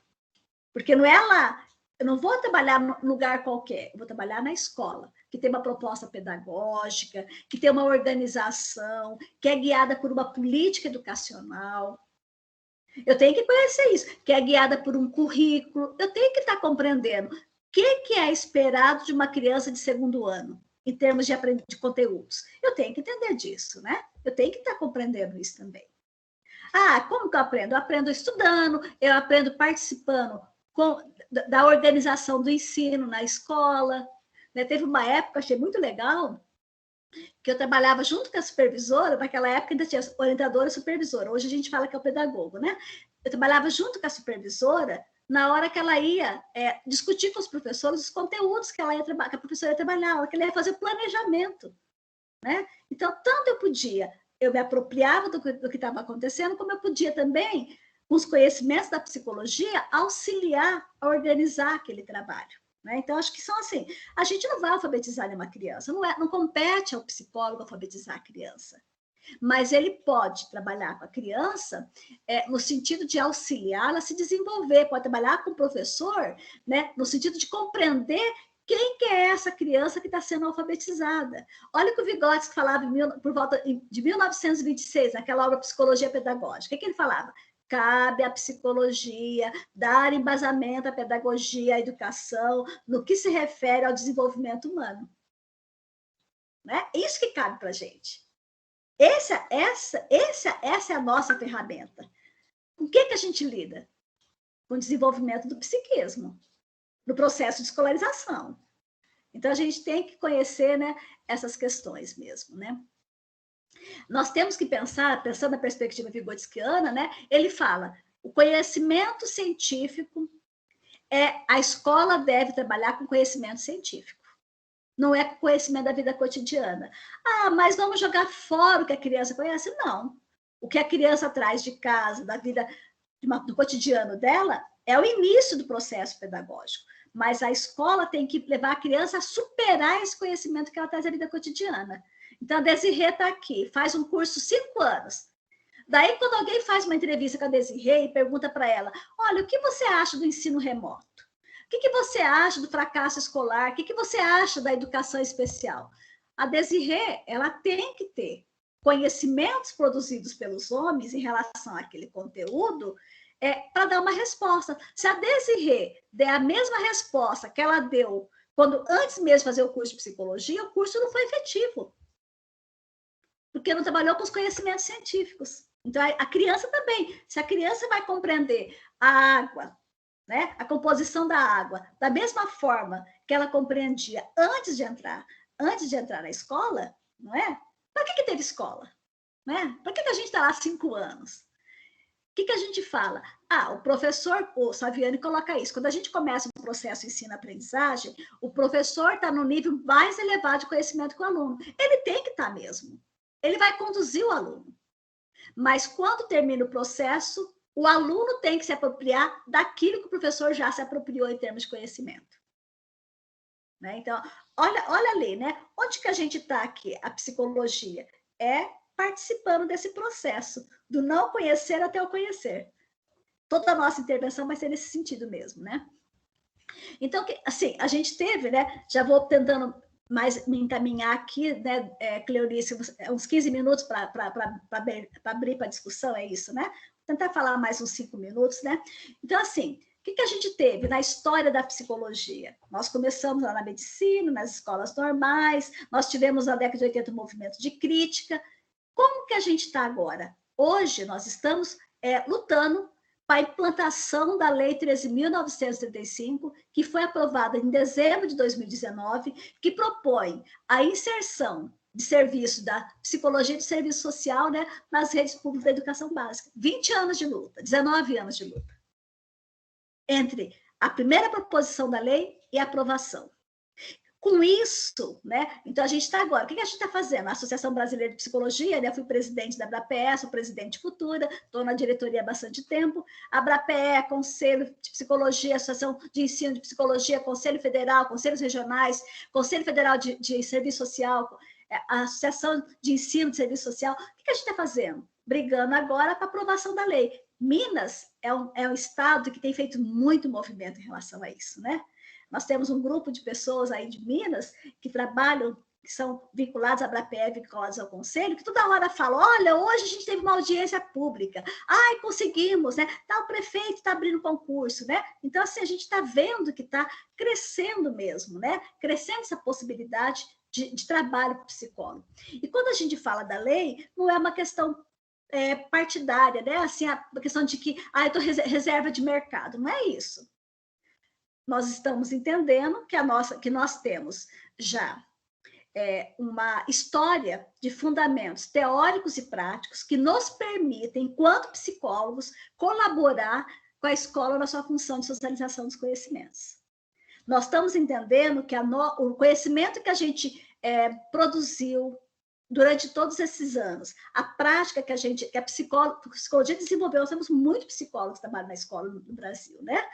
Porque não é lá, eu não vou trabalhar num lugar qualquer, eu vou trabalhar na escola, que tem uma proposta pedagógica, que tem uma organização, que é guiada por uma política educacional. Eu tenho que conhecer isso, que é guiada por um currículo. Eu tenho que estar compreendendo o que é esperado de uma criança de segundo ano, em termos de conteúdos. Eu tenho que entender disso, né? Eu tenho que estar compreendendo isso também. Como que eu aprendo? Eu aprendo estudando, eu aprendo participando da organização do ensino na escola. Né? Teve uma época, achei muito legal, que eu trabalhava junto com a supervisora, naquela época ainda tinha orientadora e supervisora, hoje a gente fala que é o pedagogo, né? Eu trabalhava junto com a supervisora na hora que ela ia discutir com os professores os conteúdos que a professora ia trabalhar, que ela ia fazer o planejamento, né? Então, tanto eu me apropriava do que estava acontecendo, como eu podia também, com os conhecimentos da psicologia, auxiliar a organizar aquele trabalho. Né? Então, acho que são assim, a gente não vai alfabetizar nenhuma criança, não compete ao psicólogo alfabetizar a criança, mas ele pode trabalhar com a criança no sentido de auxiliá-la a se desenvolver, pode trabalhar com o professor, né, no sentido de compreender quem que é essa criança que está sendo alfabetizada. Olha o que o Vygotsky falava por volta de 1926, naquela obra Psicologia Pedagógica. O que ele falava? Cabe à psicologia dar embasamento à pedagogia, à educação, no que se refere ao desenvolvimento humano. Né? Isso que cabe para a gente. Essa é a nossa ferramenta. Com o que a gente lida? Com o desenvolvimento do psiquismo, no processo de escolarização. Então, a gente tem que conhecer, né, essas questões mesmo, né? Nós temos que pensando na perspectiva vygotskiana, né, ele fala, o conhecimento científico, a escola deve trabalhar com conhecimento científico. Não é conhecimento da vida cotidiana. Mas vamos jogar fora o que a criança conhece? Não. O que a criança traz de casa, da vida, do cotidiano dela, é o início do processo pedagógico. Mas a escola tem que levar a criança a superar esse conhecimento que ela traz da vida cotidiana. Então, a Desirê está aqui, faz um curso 5 anos. Daí, quando alguém faz uma entrevista com a Desirê e pergunta para ela, olha, o que você acha do ensino remoto? O que você acha do fracasso escolar? O que você acha da educação especial? A Desirê, ela tem que ter conhecimentos produzidos pelos homens em relação àquele conteúdo para dar uma resposta. Se a Desirê der a mesma resposta que ela deu antes mesmo de fazer o curso de psicologia, o curso não foi efetivo. Porque não trabalhou com os conhecimentos científicos. Então, a criança também. Se a criança vai compreender a água, né, a composição da água, da mesma forma que ela compreendia antes de entrar na escola, não é? Para que teve escola? Né? Para que a gente está lá 5 anos? O que a gente fala? O professor, o Saviani coloca isso, quando a gente começa um processo ensino-aprendizagem, o professor está no nível mais elevado de conhecimento que o aluno. Ele tem que estar mesmo. Ele vai conduzir o aluno. Mas quando termina o processo, o aluno tem que se apropriar daquilo que o professor já se apropriou em termos de conhecimento. Né? Então, olha ali, né? Onde que a gente está aqui? A psicologia participando desse processo, do não conhecer até o conhecer. Toda a nossa intervenção vai ser nesse sentido mesmo, né? Então, assim, a gente teve, né? Já vou tentando mais me encaminhar aqui, né, Cleonice, uns 15 minutos para abrir para discussão, é isso, né? Vou tentar falar mais uns 5 minutos, né? Então, assim, o que a gente teve na história da psicologia? Nós começamos lá na medicina, nas escolas normais, nós tivemos na década de 80 um movimento de crítica. Como que a gente está agora? Hoje, nós estamos lutando para a implantação da Lei 13.935, que foi aprovada em dezembro de 2019, que propõe a inserção de serviço da psicologia de serviço social, né, nas redes públicas da educação básica. 20 anos de luta, 19 anos de luta. Entre a primeira proposição da lei e a aprovação. Com isso, né? Então, a gente está agora, o que a gente está fazendo? A Associação Brasileira de Psicologia, né? Eu fui presidente da ABRAPE, sou presidente futura, estou na diretoria há bastante tempo. A ABRAPE, Conselho de Psicologia, Associação de Ensino de Psicologia, Conselho Federal, Conselhos Regionais, Conselho Federal de Serviço Social, a Associação de Ensino de Serviço Social. O que a gente está fazendo? Brigando agora para a aprovação da lei. Minas é um estado que tem feito muito movimento em relação a isso, né? Nós temos um grupo de pessoas aí de Minas que trabalham, que são vinculados à ABRAPE, vinculados ao Conselho, que toda hora falam, olha, hoje a gente teve uma audiência pública, ai, conseguimos, né? O prefeito está abrindo concurso, né? Então, assim, a gente está vendo que está crescendo mesmo, né? Crescendo essa possibilidade de trabalho para o psicólogo. E quando a gente fala da lei, não é uma questão partidária, né? Assim, a questão de que, eu estou reserva de mercado, não é isso. Nós estamos entendendo que nós temos já uma história de fundamentos teóricos e práticos que nos permitem, enquanto psicólogos, colaborar com a escola na sua função de socialização dos conhecimentos. Nós estamos entendendo que o conhecimento que a gente produziu durante todos esses anos, a prática que a psicologia desenvolveu, nós temos muitos psicólogos que trabalham na escola no Brasil, né?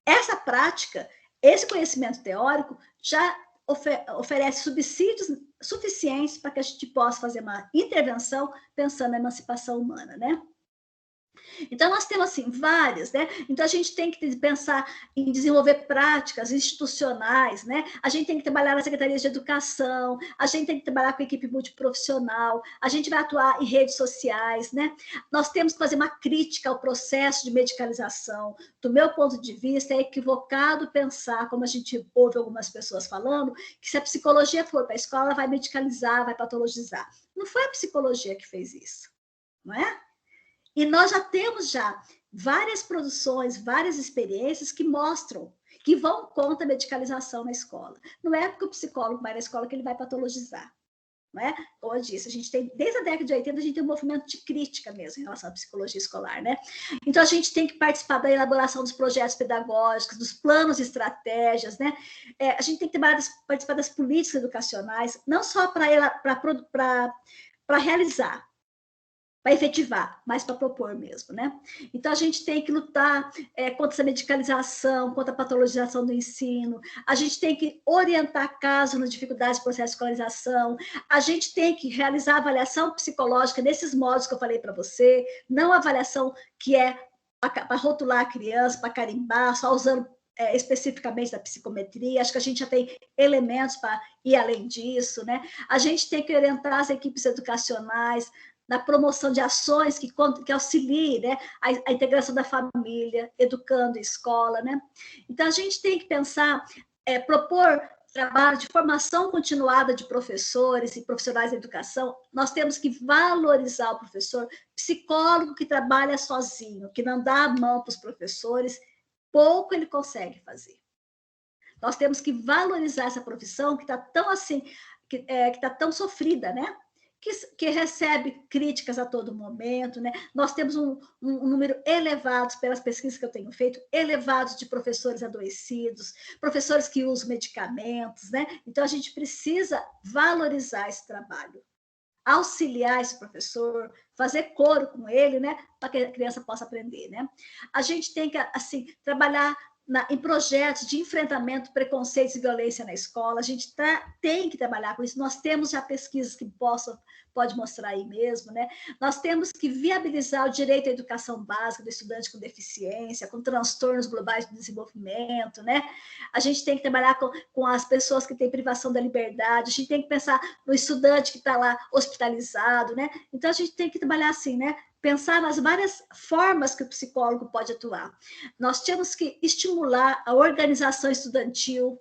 Essa prática, esse conhecimento teórico já oferece subsídios suficientes para que a gente possa fazer uma intervenção pensando na emancipação humana, né? Então, nós temos, assim, várias, né? Então, a gente tem que pensar em desenvolver práticas institucionais, né? A gente tem que trabalhar nas secretarias de educação, a gente tem que trabalhar com a equipe multiprofissional, a gente vai atuar em redes sociais, né? Nós temos que fazer uma crítica ao processo de medicalização. Do meu ponto de vista, é equivocado pensar, como a gente ouve algumas pessoas falando, que se a psicologia for para a escola, ela vai medicalizar, vai patologizar. Não foi a psicologia que fez isso, não é? E nós já temos várias produções, várias experiências que mostram que vão contra a medicalização na escola. Não é porque o psicólogo vai na escola que ele vai patologizar, não é? Como eu disse, a gente tem, desde a década de 80, a gente tem um movimento de crítica mesmo em relação à psicologia escolar, né? Então, a gente tem que participar da elaboração dos projetos pedagógicos, dos planos e estratégias, né? A gente tem que participar das políticas educacionais, não só para realizar, para efetivar, mas para propor mesmo, né? Então, a gente tem que lutar contra essa medicalização, contra a patologização do ensino, a gente tem que orientar casos nas dificuldades do processo de escolarização, a gente tem que realizar avaliação psicológica nesses modos que eu falei para você, não avaliação que é para rotular a criança, para carimbar, só usando especificamente da psicometria. Acho que a gente já tem elementos para ir além disso, né? A gente tem que orientar as equipes educacionais na promoção de ações que auxiliem, né, a integração da família, educando a escola, né? Então, a gente tem que pensar, propor trabalho de formação continuada de professores e profissionais da educação. Nós temos que valorizar o professor, psicólogo que trabalha sozinho, que não dá a mão para os professores, pouco ele consegue fazer. Nós temos que valorizar essa profissão que está tão assim, que está tão sofrida, né? Que recebe críticas a todo momento, né? Nós temos um número elevado, pelas pesquisas que eu tenho feito, elevados de professores adoecidos, professores que usam medicamentos, né? Então, a gente precisa valorizar esse trabalho, auxiliar esse professor, fazer coro com ele, né? Para que a criança possa aprender, né? A gente tem que, assim, trabalhar em projetos de enfrentamento, preconceitos e violência na escola. A gente tem que trabalhar com isso. Nós temos já pesquisas que pode mostrar aí mesmo, né? Nós temos que viabilizar o direito à educação básica do estudante com deficiência, com transtornos globais de desenvolvimento, né? A gente tem que trabalhar com as pessoas que têm privação da liberdade, a gente tem que pensar no estudante que está lá hospitalizado, né? Então, a gente tem que trabalhar assim, né? Pensar nas várias formas que o psicólogo pode atuar. Nós temos que estimular a organização estudantil,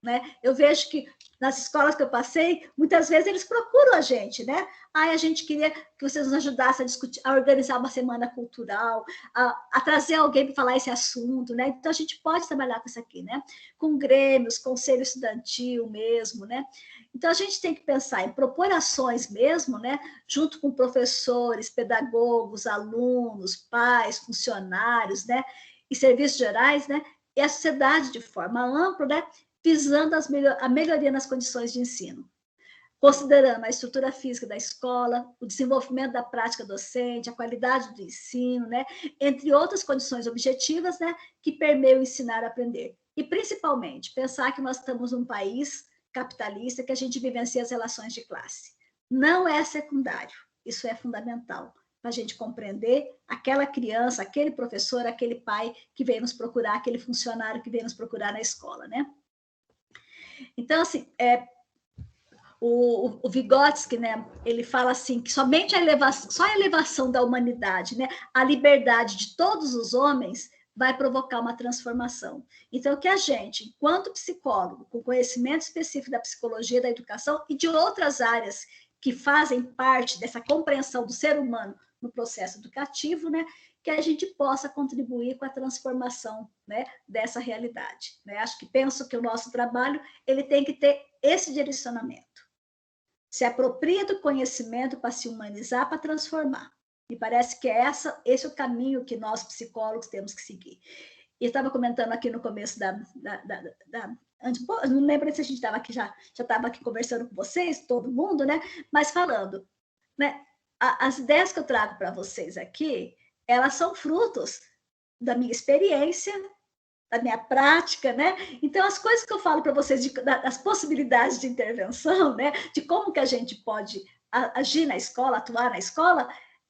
né? Eu vejo que nas escolas que eu passei, muitas vezes eles procuram a gente, né? A gente queria que vocês nos ajudassem a discutir, a organizar uma semana cultural, a trazer alguém para falar esse assunto, né? Então, a gente pode trabalhar com isso aqui, né? Com grêmios, conselho estudantil mesmo, né? Então, a gente tem que pensar em propor ações mesmo, né? Junto com professores, pedagogos, alunos, pais, funcionários, né? E serviços gerais, né? E a sociedade de forma ampla, né? visando a melhoria nas condições de ensino, considerando a estrutura física da escola, o desenvolvimento da prática docente, a qualidade do ensino, né, entre outras condições objetivas, né, que permeiam ensinar a aprender. E, principalmente, pensar que nós estamos num país capitalista, que a gente vivencia as relações de classe. Não é secundário, isso é fundamental, para a gente compreender aquela criança, aquele professor, aquele pai que veio nos procurar, aquele funcionário que veio nos procurar na escola, né? Então, assim, o Vygotsky, né, ele fala assim, que somente só a elevação da humanidade, né, a liberdade de todos os homens vai provocar uma transformação. Então, que a gente, enquanto psicólogo, com conhecimento específico da psicologia, da educação e de outras áreas que fazem parte dessa compreensão do ser humano no processo educativo, né, que a gente possa contribuir com a transformação, né, dessa realidade. Né? Penso que o nosso trabalho ele tem que ter esse direcionamento. Se apropria do conhecimento para se humanizar, para transformar. Me parece que esse é o caminho que nós, psicólogos, temos que seguir. E eu estava comentando aqui no começo não lembro se a gente estava aqui, já estava aqui conversando com vocês, todo mundo, né? Mas falando, né? As ideias que eu trago para vocês aqui, elas são frutos da minha experiência, da minha prática, né? Então, as coisas que eu falo para vocês, das possibilidades de intervenção, né? De como que a gente pode agir na escola, atuar na escola,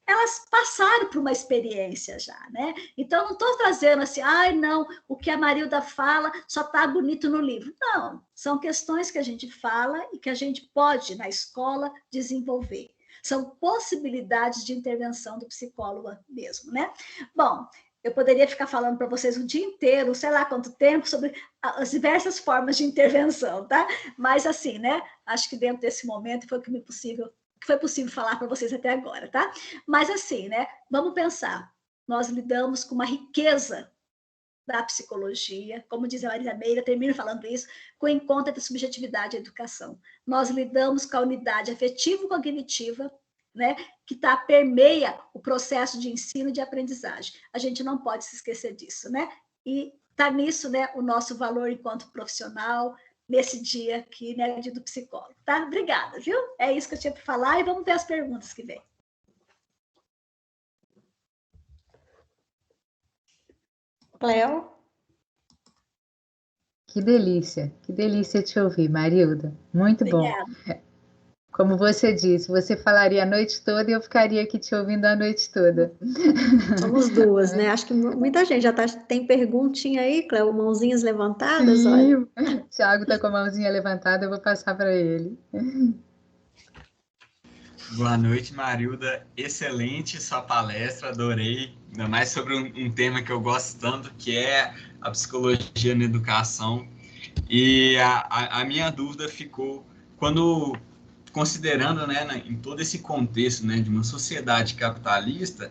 elas passaram por uma experiência já, né? Então, não estou trazendo assim, não, o que a Marilda fala só está bonito no livro. Não, são questões que a gente fala e que a gente pode, na escola, desenvolver. São possibilidades de intervenção do psicólogo mesmo, né? Bom, eu poderia ficar falando para vocês o dia inteiro, sei lá quanto tempo, sobre as diversas formas de intervenção, tá? Mas assim, né? Acho que dentro desse momento foi o que foi possível falar para vocês até agora, tá? Mas assim, né? Vamos pensar. Nós lidamos com uma riqueza da psicologia, como diz a Marisa Meira, termino falando isso, com o encontro da subjetividade e educação. Nós lidamos com a unidade afetivo-cognitiva, né, que permeia o processo de ensino e de aprendizagem. A gente não pode se esquecer disso, né? E está nisso, né, o nosso valor enquanto profissional, nesse dia aqui, né, dia do psicólogo, tá? Obrigada, viu? É isso que eu tinha para falar e vamos ver as perguntas que vem. Cléo? Que delícia te ouvir, Marilda. Muito Obrigada. Bom. Como você disse, você falaria a noite toda e eu ficaria aqui te ouvindo a noite toda. Somos duas, né? Acho que muita gente já tem perguntinha aí, Cléo, mãozinhas levantadas, Sim, olha. Tiago está com a mãozinha levantada, eu vou passar para ele. Boa noite, Marilda. Excelente sua palestra, adorei. Ainda mais sobre um tema que eu gosto tanto, que é a psicologia na educação. E a minha dúvida ficou, quando considerando, né, em todo esse contexto, né, de uma sociedade capitalista,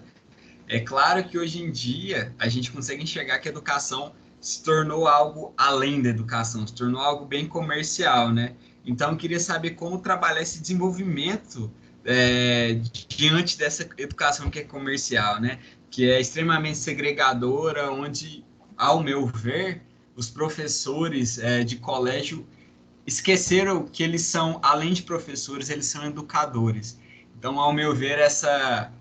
é claro que hoje em dia a gente consegue enxergar que a educação se tornou algo além da educação, se tornou algo bem comercial, né? Então, eu queria saber como trabalhar esse desenvolvimento diante dessa educação que é comercial, né? Que é extremamente segregadora, onde, ao meu ver, os professores de colégio esqueceram que eles são, além de professores, eles são educadores. Então, ao meu ver, essa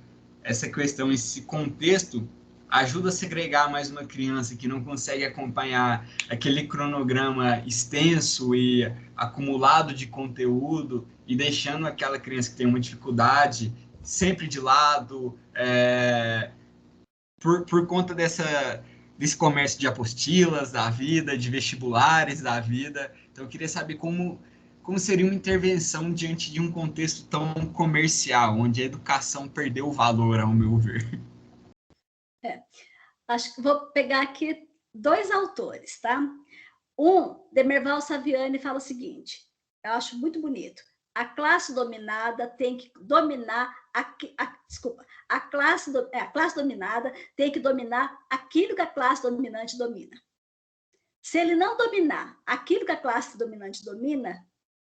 questão, esse contexto, ajuda a segregar mais uma criança que não consegue acompanhar aquele cronograma extenso e acumulado de conteúdo e deixando aquela criança que tem uma dificuldade sempre de lado, por conta desse comércio de apostilas da vida, de vestibulares da vida. Então, eu queria saber como seria uma intervenção diante de um contexto tão comercial, onde a educação perdeu o valor, ao meu ver. Acho que vou pegar aqui 2 autores, tá? Demerval Saviani fala o seguinte, eu acho muito bonito. A classe dominada tem que dominar a classe dominada tem que dominar aquilo que a classe dominante domina. Se ele não dominar aquilo que a classe dominante domina,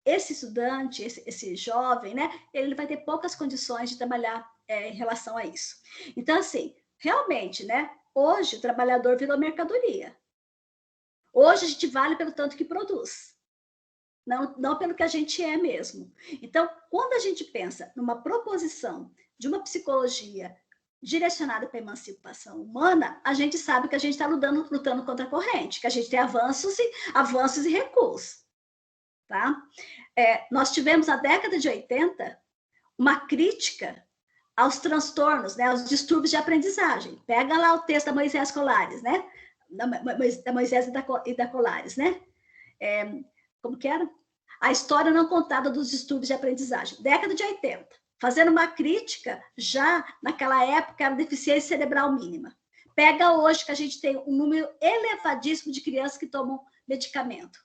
esse estudante, esse jovem, né, ele vai ter poucas condições de trabalhar em relação a isso. Então, assim, realmente, né, hoje o trabalhador virou mercadoria. Hoje a gente vale pelo tanto que produz, não pelo que a gente é mesmo. Então, quando a gente pensa numa proposição de uma psicologia direcionada para a emancipação humana, a gente sabe que a gente está lutando contra a corrente, que a gente tem avanços e recuos. Tá? Nós tivemos, na década de 80, uma crítica aos transtornos, né, aos distúrbios de aprendizagem. Pega lá o texto da Moisés Colares, né? Da Moisés e da Colares, né? Como que era? A história não contada dos distúrbios de aprendizagem. Década de 80. Fazendo uma crítica, já naquela época, era deficiência cerebral mínima. Pega hoje que a gente tem um número elevadíssimo de crianças que tomam medicamento.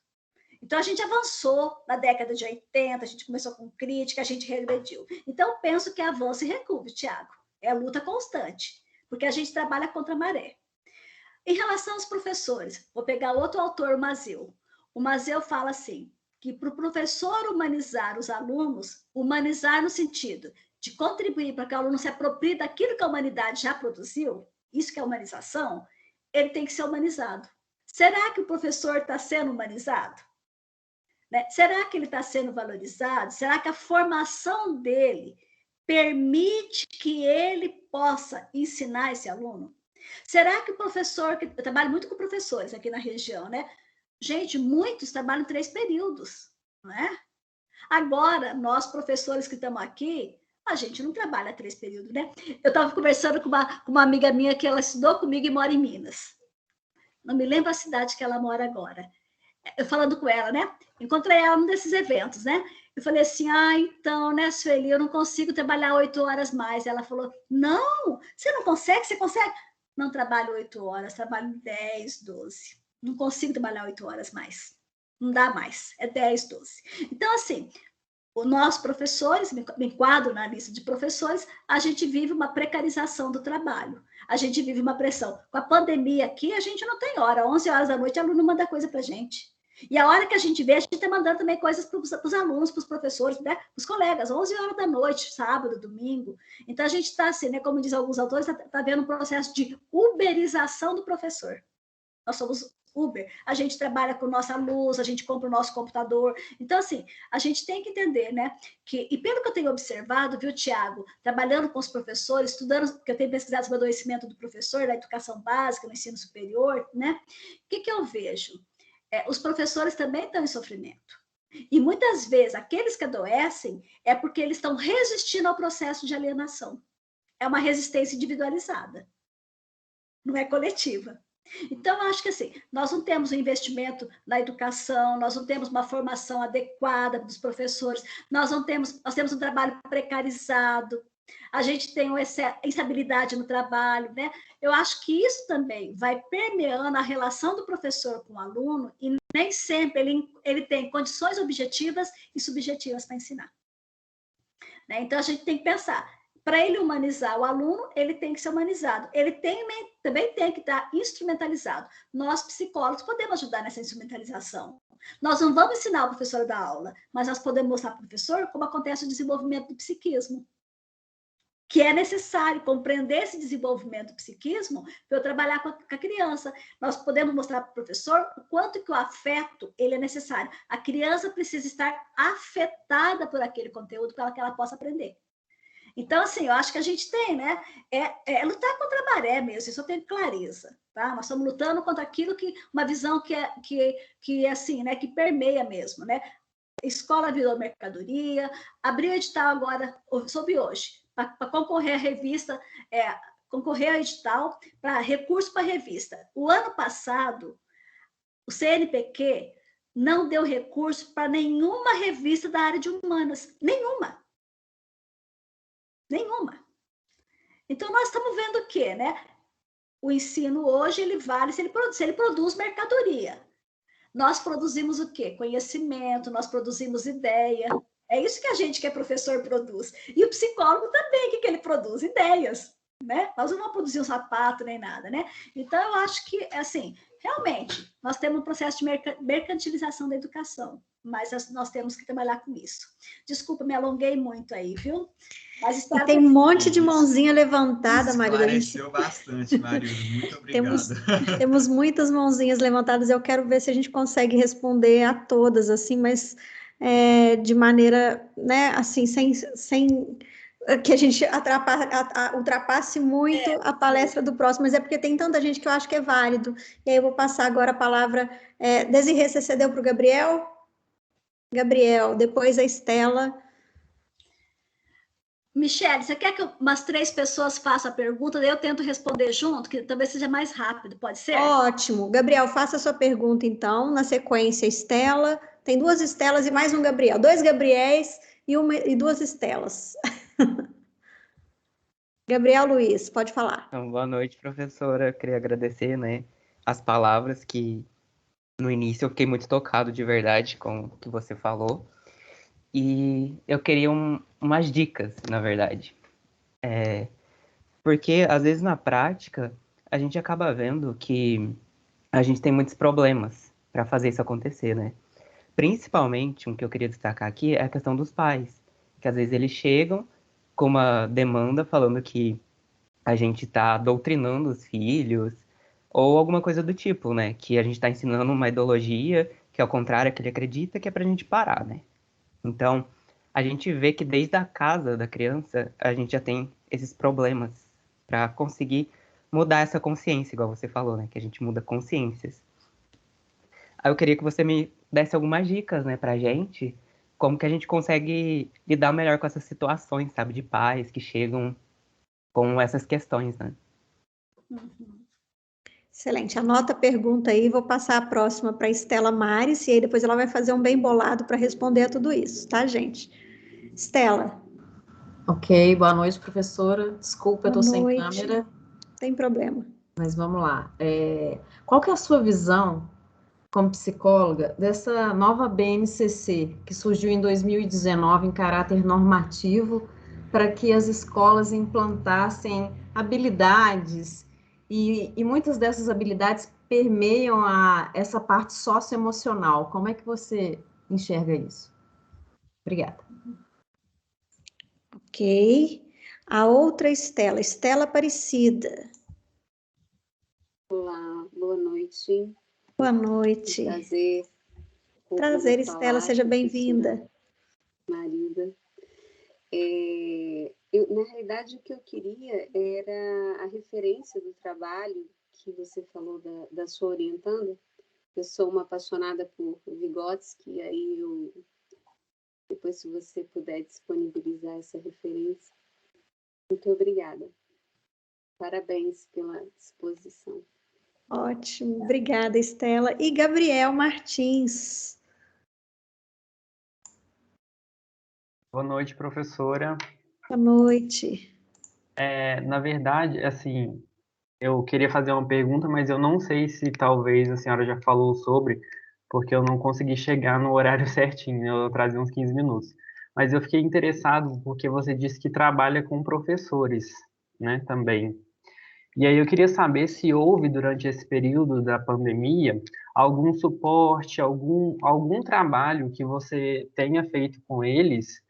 Então, a gente avançou na década de 80, a gente começou com crítica, a gente regrediu. Então, penso que é avanço e recuo, Tiago. É luta constante, porque a gente trabalha contra a maré. Em relação aos professores, vou pegar outro autor, o Mazzeo. O Mazzeo fala assim, que para o professor humanizar os alunos, humanizar no sentido de contribuir para que o aluno se aproprie daquilo que a humanidade já produziu, isso que é humanização, ele tem que ser humanizado. Será que o professor está sendo humanizado? Né? Será que ele está sendo valorizado? Será que a formação dele permite que ele possa ensinar esse aluno? Será que o professor, que eu trabalho muito com professores aqui na região, né? Gente, muitos trabalham 3 períodos, não é? Agora, nós professores que estamos aqui, a gente não trabalha 3 períodos, né? Eu estava conversando com uma amiga minha que ela estudou comigo e mora em Minas. Não me lembro a cidade que ela mora agora. Eu falando com ela, né? Encontrei ela num desses eventos, né? Eu falei assim, então, né, Sueli, eu não consigo trabalhar 8 horas mais. Ela falou, não, você não consegue? Você consegue? Não trabalho 8 horas, trabalho 10, 12. Não consigo trabalhar 8 horas mais. Não dá mais, é 10, 12. Então, assim, nós professores, me enquadro na lista de professores, a gente vive uma precarização do trabalho. A gente vive uma pressão. Com a pandemia aqui, a gente não tem hora. 11 horas da noite, o aluno manda coisa para a gente. E a hora que a gente vê, a gente está mandando também coisas para os alunos, para os professores, né? Para os colegas, 11 horas da noite, sábado, domingo. Então, a gente está, assim, né, como diz alguns autores, está vendo um processo de uberização do professor. Nós somos Uber, a gente trabalha com nossa luz, a gente compra o nosso computador. Então, assim, a gente tem que entender, né? E pelo que eu tenho observado, viu, Tiago, trabalhando com os professores, estudando, porque eu tenho pesquisado sobre o adoecimento do professor, na educação básica, no ensino superior, né? O que eu vejo? Os professores também estão em sofrimento. E muitas vezes, aqueles que adoecem é porque eles estão resistindo ao processo de alienação. É uma resistência individualizada, não é coletiva. Então, eu acho que assim, nós não temos um investimento na educação, nós não temos uma formação adequada dos professores, nós temos um trabalho precarizado, a gente tem uma instabilidade no trabalho, né? Eu acho que isso também vai permeando a relação do professor com o aluno e nem sempre ele tem condições objetivas e subjetivas para ensinar. Né? Então, a gente tem que pensar, para ele humanizar o aluno, ele tem que ser humanizado. Ele também tem que estar instrumentalizado. Nós, psicólogos, podemos ajudar nessa instrumentalização. Nós não vamos ensinar o professor da aula, mas nós podemos mostrar para o professor como acontece o desenvolvimento do psiquismo. Que é necessário compreender esse desenvolvimento do psiquismo para eu trabalhar com a criança. Nós podemos mostrar para o professor o quanto que o afeto ele é necessário. A criança precisa estar afetada por aquele conteúdo para que ela possa aprender. Então, assim, eu acho que a gente tem, né? É lutar contra a maré mesmo, isso eu tenho clareza, tá? Nós estamos lutando contra aquilo uma visão que é assim, né? Que permeia mesmo, né? Escola virou mercadoria, abriu edital agora, soube hoje, para concorrer à revista, concorrer ao edital para recurso para revista. O ano passado, o CNPq não deu recurso para nenhuma revista da área de humanas, nenhuma. Então, nós estamos vendo o quê, né? O ensino hoje, ele vale se ele produz mercadoria. Nós produzimos o quê? Conhecimento, nós produzimos ideia. É isso que a gente que é professor produz. E o psicólogo também, o que ele produz? Ideias, né? Nós não vamos produzir um sapato nem nada, né? Então, eu acho que, assim, realmente, nós temos um processo de mercantilização da educação. mas nós temos que trabalhar com isso. Desculpa, me alonguei muito aí, viu? Mas espero tem um monte de mãozinha levantada, Marilda. Esclareceu bastante, Marilda. Muito obrigado. Temos muitas mãozinhas levantadas. Eu quero ver se a gente consegue responder a todas, assim, mas de maneira, né, assim, sem que a gente ultrapasse muito a palestra do próximo, mas é porque tem tanta gente que eu acho que é válido. E aí eu vou passar agora a palavra. Desirê, você cedeu para o Gabriel? Gabriel, depois a Estela. Michele, você quer que umas 3 pessoas façam a pergunta, daí eu tento responder junto, que talvez seja mais rápido, pode ser? Ótimo. Gabriel, faça a sua pergunta, então. Na sequência, Estela. Tem 2 Estelas e mais um Gabriel. 2 Gabriéis e 2 Estelas. Gabriel Luiz, pode falar. Então, boa noite, professora. Eu queria agradecer, né, as palavras que no início eu fiquei muito tocado de verdade com o que você falou. E eu queria umas dicas, na verdade. Porque, às vezes, na prática, a gente acaba vendo que a gente tem muitos problemas para fazer isso acontecer, né? Principalmente, um que eu queria destacar aqui é a questão dos pais. Que, às vezes, eles chegam com uma demanda falando que a gente está doutrinando os filhos, ou alguma coisa do tipo, né? Que a gente está ensinando uma ideologia que, ao contrário, que ele acredita, que é para a gente parar, né? Então, a gente vê que desde a casa da criança, a gente já tem esses problemas para conseguir mudar essa consciência, igual você falou, né? Que a gente muda consciências. Aí eu queria que você me desse algumas dicas, né, pra gente, como que a gente consegue lidar melhor com essas situações, sabe? De pais que chegam com essas questões, né? Excelente. Anota a pergunta aí, vou passar a próxima para a Estela Mares, e aí depois ela vai fazer um bem bolado para responder a tudo isso, tá, gente? Estela. Ok, boa noite, professora. Desculpa, eu estou sem câmera. Sem problema. Mas vamos lá. Qual que é a sua visão, como psicóloga, dessa nova BNCC, que surgiu em 2019 em caráter normativo, para que as escolas implantassem habilidades, e muitas dessas habilidades permeiam essa parte socioemocional. Como é que você enxerga isso? Obrigada. Ok. A outra Estela, Estela Aparecida. Olá, boa noite. Boa noite. Prazer. Prazer, Estela, seja bem-vinda. Marilda. Na realidade, o que eu queria era a referência do trabalho que você falou da sua orientanda. Eu sou uma apaixonada por Vygotsky, e aí depois, se você puder disponibilizar essa referência. Muito obrigada. Parabéns pela disposição. Ótimo, obrigada, Estela. E Gabriel Martins. Boa noite, professora. Boa noite. Na verdade, assim, eu queria fazer uma pergunta, mas eu não sei se talvez a senhora já falou sobre, porque eu não consegui chegar no horário certinho, eu trazia uns 15 minutos. Mas eu fiquei interessado porque você disse que trabalha com professores, né, também. E aí eu queria saber se houve, durante esse período da pandemia, algum suporte, algum trabalho que você tenha feito com eles.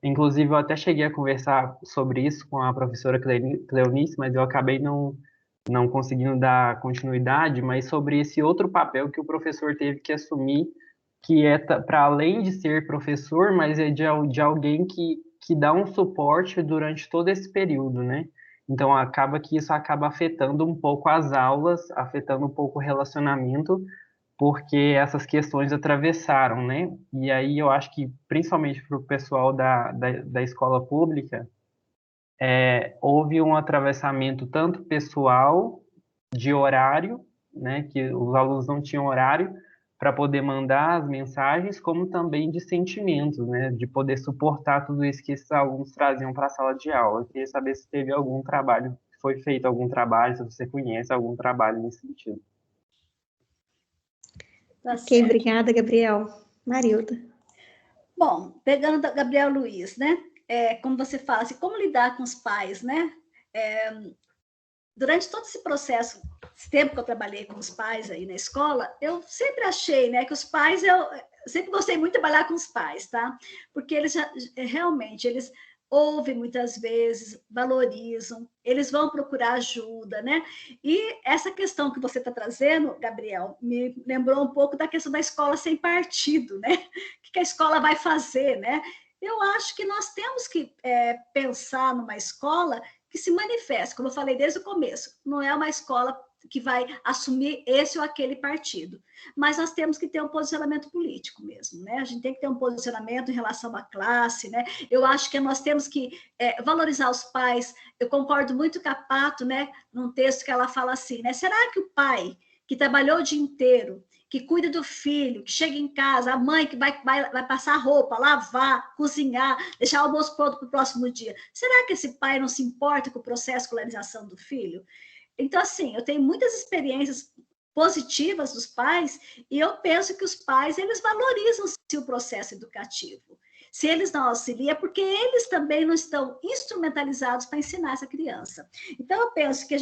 Inclusive, eu até cheguei a conversar sobre isso com a professora Cleonice, mas eu acabei não conseguindo dar continuidade, mas sobre esse outro papel que o professor teve que assumir, que é para além de ser professor, mas é de alguém que dá um suporte durante todo esse período, né? Então, acaba que isso acaba afetando um pouco as aulas, afetando um pouco o relacionamento, porque essas questões atravessaram, né? E aí eu acho que, principalmente para o pessoal da escola pública, houve um atravessamento tanto pessoal, de horário, né? Que os alunos não tinham horário para poder mandar as mensagens, como também de sentimentos, né? De poder suportar tudo isso que esses alunos traziam para a sala de aula. Eu queria saber se teve algum trabalho, foi feito algum trabalho, se você conhece algum trabalho nesse sentido. Ok, obrigada, Gabriel. Marilda. Bom, pegando da Gabriel Luiz, né? Como você fala, assim, como lidar com os pais, né? Durante todo esse processo, esse tempo que eu trabalhei com os pais aí na escola, eu sempre achei, né, que os pais sempre gostei muito de trabalhar com os pais, tá? Porque eles realmente, eles ouvem muitas vezes, valorizam, eles vão procurar ajuda, né? E essa questão que você está trazendo, Gabriel, me lembrou um pouco da questão da escola sem partido, né? O que a escola vai fazer, né? Eu acho que nós temos que pensar numa escola que se manifeste, como eu falei desde o começo, não é uma escola que vai assumir esse ou aquele partido, mas nós temos que ter um posicionamento político mesmo, né? A gente tem que ter um posicionamento em relação à classe, né? Eu acho que nós temos que valorizar os pais. Eu concordo muito com a Pato, né? Num texto que ela fala assim, né? Será que o pai que trabalhou o dia inteiro, que cuida do filho, que chega em casa, a mãe que vai passar roupa, lavar, cozinhar, deixar o almoço pronto para o próximo dia, será que esse pai não se importa com o processo de escolarização do filho? Então, assim, eu tenho muitas experiências positivas dos pais e eu penso que os pais, eles valorizam o processo educativo. Se eles não auxiliam, é porque eles também não estão instrumentalizados para ensinar essa criança. Então, eu penso que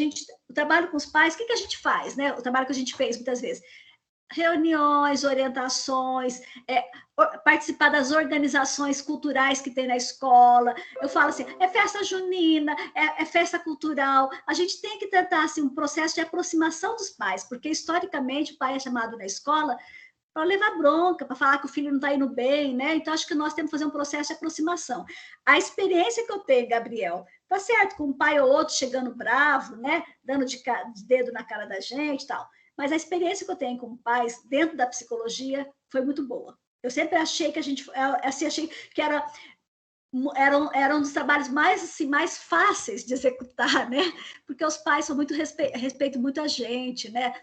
o trabalho com os pais, o que a gente faz, né? O trabalho que a gente fez muitas vezes, reuniões, orientações, participar das organizações culturais que tem na escola. Eu falo assim, é festa junina, é festa cultural. A gente tem que tentar assim, um processo de aproximação dos pais, porque historicamente o pai é chamado na escola para levar bronca, para falar que o filho não está indo bem, né? Então, acho que nós temos que fazer um processo de aproximação. A experiência que eu tenho, Gabriel, tá certo, com um pai ou outro chegando bravo, né? Dando de dedo na cara da gente e tal. Mas a experiência que eu tenho com pais dentro da psicologia foi muito boa. Eu sempre achei que achei que era um dos trabalhos mais fáceis de executar, né? Porque os pais são muito respeitam muito a gente, né?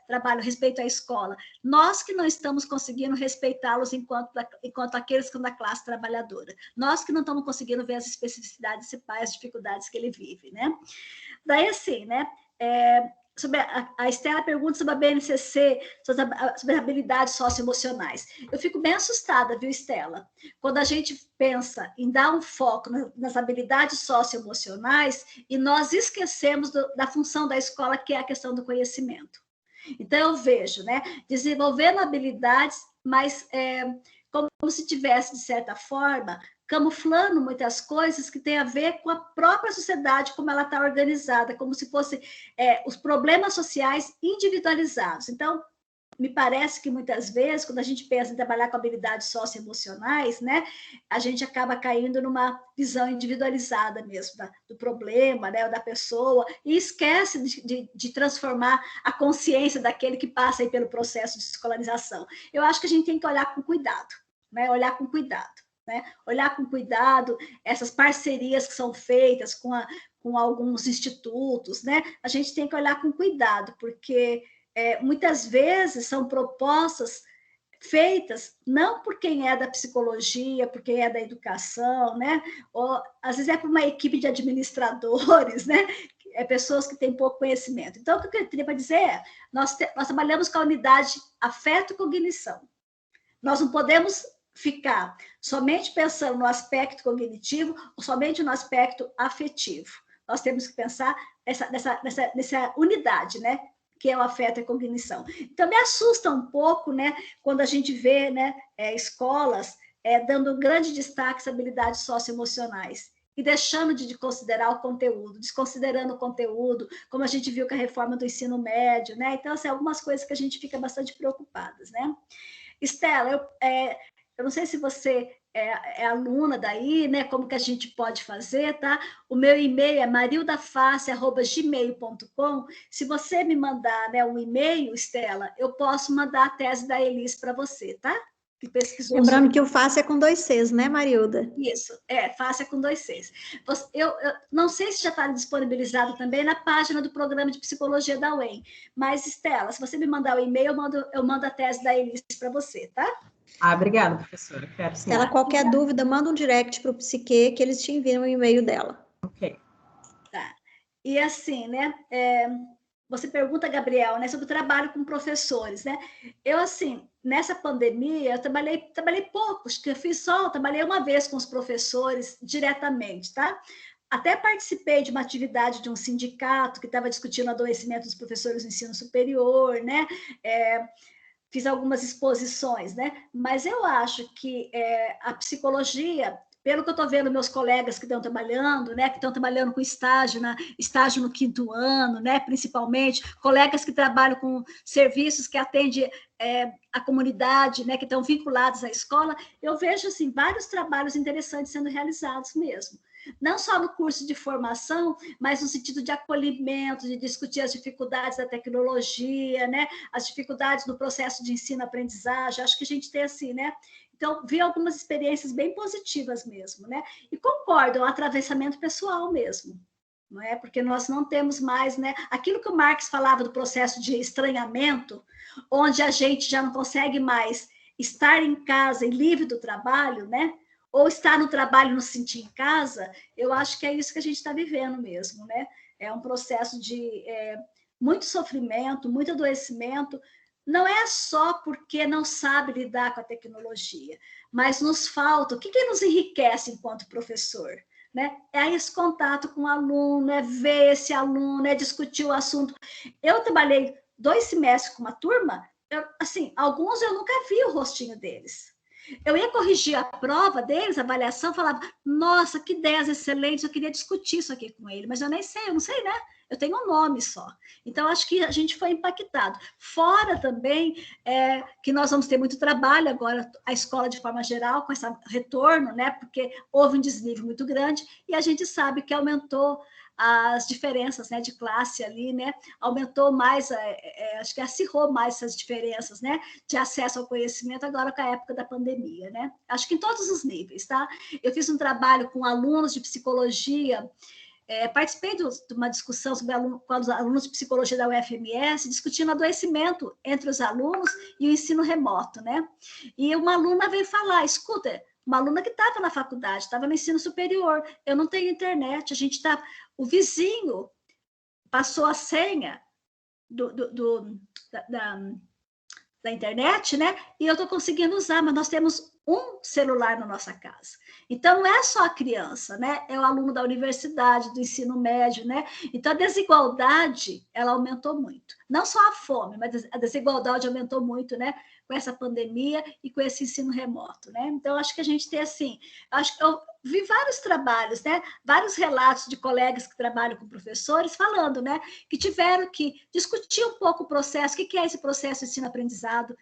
Respeito à escola. Nós que não estamos conseguindo respeitá-los enquanto aqueles que são da classe trabalhadora. Nós que não estamos conseguindo ver as especificidades desse pai, as dificuldades que ele vive, né? Daí, assim, né? A Estela pergunta sobre a BNCC, sobre habilidades socioemocionais. Eu fico bem assustada, viu, Estela? Quando a gente pensa em dar um foco nas habilidades socioemocionais e nós esquecemos da função da escola, que é a questão do conhecimento. Então, eu vejo, né, desenvolvendo habilidades, mas como se tivesse, de certa forma, camuflando muitas coisas que têm a ver com a própria sociedade, como ela está organizada, como se fossem os problemas sociais individualizados. Então, me parece que muitas vezes, quando a gente pensa em trabalhar com habilidades socioemocionais, né, a gente acaba caindo numa visão individualizada mesmo do problema, né, da pessoa, e esquece de transformar a consciência daquele que passa aí pelo processo de escolarização. Eu acho que a gente tem que olhar com cuidado, né, olhar com cuidado. Né? Olhar com cuidado essas parcerias que são feitas com alguns institutos, né? A gente tem que olhar com cuidado, porque muitas vezes são propostas feitas não por quem é da psicologia, por quem é da educação, né? Ou às vezes é por uma equipe de administradores, né? Pessoas que têm pouco conhecimento. Então, o que eu queria para dizer é, nós trabalhamos com a unidade afeto-cognição. Nós não podemos ficar somente pensando no aspecto cognitivo ou somente no aspecto afetivo. Nós temos que pensar nessa unidade, né? Que é o afeto e a cognição. Então, me assusta um pouco, né? Quando a gente vê, né, escolas dando um grande destaque às habilidades socioemocionais e deixando de considerar o conteúdo, desconsiderando o conteúdo, como a gente viu com a reforma do ensino médio, né? Então, assim, algumas coisas que a gente fica bastante preocupadas, né? Estela, eu não sei se você é aluna daí, né? Como que a gente pode fazer, tá? O meu e-mail é marildaface@gmail.com. Se você me mandar, né, um e-mail, Estela, eu posso mandar a tese da Elis para você, tá? Que pesquisou. Lembrando que o Face é com 2 Cs, né, Marilda? Isso, Face é com 2 Cs. Eu não sei se já está disponibilizado também na página do programa de psicologia da UEM, mas, Estela, se você me mandar o e-mail, eu mando a tese da Elis para você, tá? Obrigada, professora. Quero sim. Ela, qualquer dúvida, manda um direct para o Psique, que eles te enviam o e-mail dela. Ok. Tá. E assim, né? Você pergunta, Gabriel, né, sobre o trabalho com professores, né? Eu, assim, nessa pandemia, eu trabalhei pouco, acho que trabalhei uma vez com os professores diretamente, tá? Até participei de uma atividade de um sindicato que estava discutindo o adoecimento dos professores do ensino superior, né? fiz algumas exposições, né? Mas eu acho que a psicologia, pelo que eu estou vendo meus colegas que estão trabalhando, né, que estão trabalhando com estágio no 5º ano, né, principalmente, colegas que trabalham com serviços que atendem a comunidade, né, que estão vinculados à escola, eu vejo assim, vários trabalhos interessantes sendo realizados mesmo. Não só no curso de formação, mas no sentido de acolhimento, de discutir as dificuldades da tecnologia, né, as dificuldades no processo de ensino-aprendizagem. Acho que a gente tem assim, né? Então, vi algumas experiências bem positivas mesmo, né? E concordo, é um atravessamento pessoal mesmo, não é? Porque nós não temos mais, né? Aquilo que o Marx falava do processo de estranhamento, onde a gente já não consegue mais estar em casa e livre do trabalho, né? Ou estar no trabalho e não se sentir em casa, eu acho que é isso que a gente está vivendo mesmo, né? É um processo de muito sofrimento, muito adoecimento. Não é só porque não sabe lidar com a tecnologia, mas nos falta, o que nos enriquece enquanto professor? Né? É esse contato com o aluno, é ver esse aluno, é discutir o assunto. Eu trabalhei 2 semestres com uma turma, assim, alguns eu nunca vi o rostinho deles. Eu ia corrigir a prova deles, a avaliação, falava, nossa, que ideias excelentes, eu queria discutir isso aqui com ele, mas eu nem sei, eu não sei, né? Eu tenho um nome só. Então, acho que a gente foi impactado. Fora também que nós vamos ter muito trabalho agora, a escola de forma geral, com esse retorno, né? Porque houve um desnível muito grande e a gente sabe que aumentou as diferenças, né, de classe ali, né, aumentou mais, acho que acirrou mais essas diferenças, né, de acesso ao conhecimento agora com a época da pandemia, né, acho que em todos os níveis, tá? Eu fiz um trabalho com alunos de psicologia, participei de uma discussão com os alunos de psicologia da UFMS, discutindo adoecimento entre os alunos e o ensino remoto, né, e uma aluna veio falar, escuta, uma aluna que estava na faculdade, estava no ensino superior, eu não tenho internet, a gente está... O vizinho passou a senha da internet, né? E eu estou conseguindo usar, mas nós temos um celular na nossa casa. Então, não é só a criança, né? É o aluno da universidade, do ensino médio, né? Então, a desigualdade, ela aumentou muito. Não só a fome, mas a desigualdade aumentou muito, né? Com essa pandemia e com esse ensino remoto, né? Então, acho que a gente tem, assim... Acho que eu vi vários trabalhos, né? Vários relatos de colegas que trabalham com professores falando, né? Que tiveram que discutir um pouco o processo, o que é esse processo de ensino-aprendizado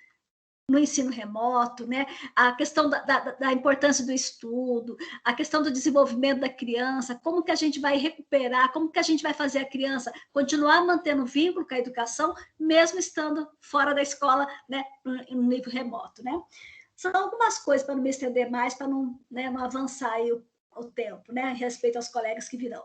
no ensino remoto, né? A questão da importância do estudo, a questão do desenvolvimento da criança, como que a gente vai recuperar, como que a gente vai fazer a criança continuar mantendo vínculo com a educação, mesmo estando fora da escola, né? No nível remoto, né? São algumas coisas para não me estender mais, para não, né, não avançar aí o tempo, né? A respeito aos colegas que virão.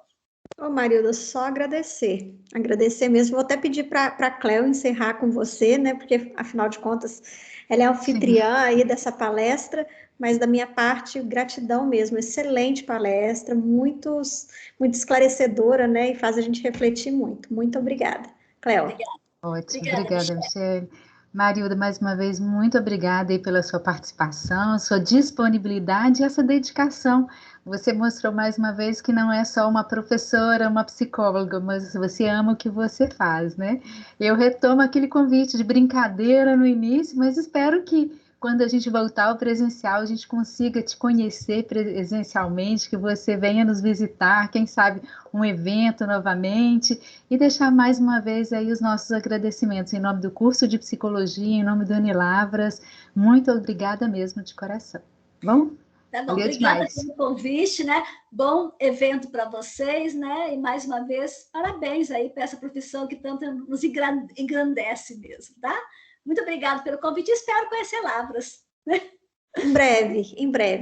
Ô, Marilda, só agradecer. Agradecer mesmo. Vou até pedir para a Cléo encerrar com você, né? Porque, afinal de contas, ela é anfitriã aí dessa palestra, mas da minha parte, gratidão mesmo. Excelente palestra, muito esclarecedora, né? E faz a gente refletir muito. Muito obrigada. Cléo. Obrigada. Ótimo, obrigada, Michele. Marilda, mais uma vez, muito obrigada aí pela sua participação, sua disponibilidade e essa dedicação. Você mostrou mais uma vez que não é só uma professora, uma psicóloga, mas você ama o que você faz, né? Eu retomo aquele convite de brincadeira no início, mas espero que quando a gente voltar ao presencial, a gente consiga te conhecer presencialmente, que você venha nos visitar, quem sabe um evento novamente, e deixar mais uma vez aí os nossos agradecimentos em nome do curso de psicologia, em nome do Unilavras. Muito obrigada mesmo, de coração. Bom? Tá bom, obrigada pelo convite, né? Bom evento para vocês, né? E mais uma vez, parabéns aí para essa profissão que tanto nos engrandece mesmo, tá? Muito obrigada pelo convite e espero conhecer Lavras. Em breve,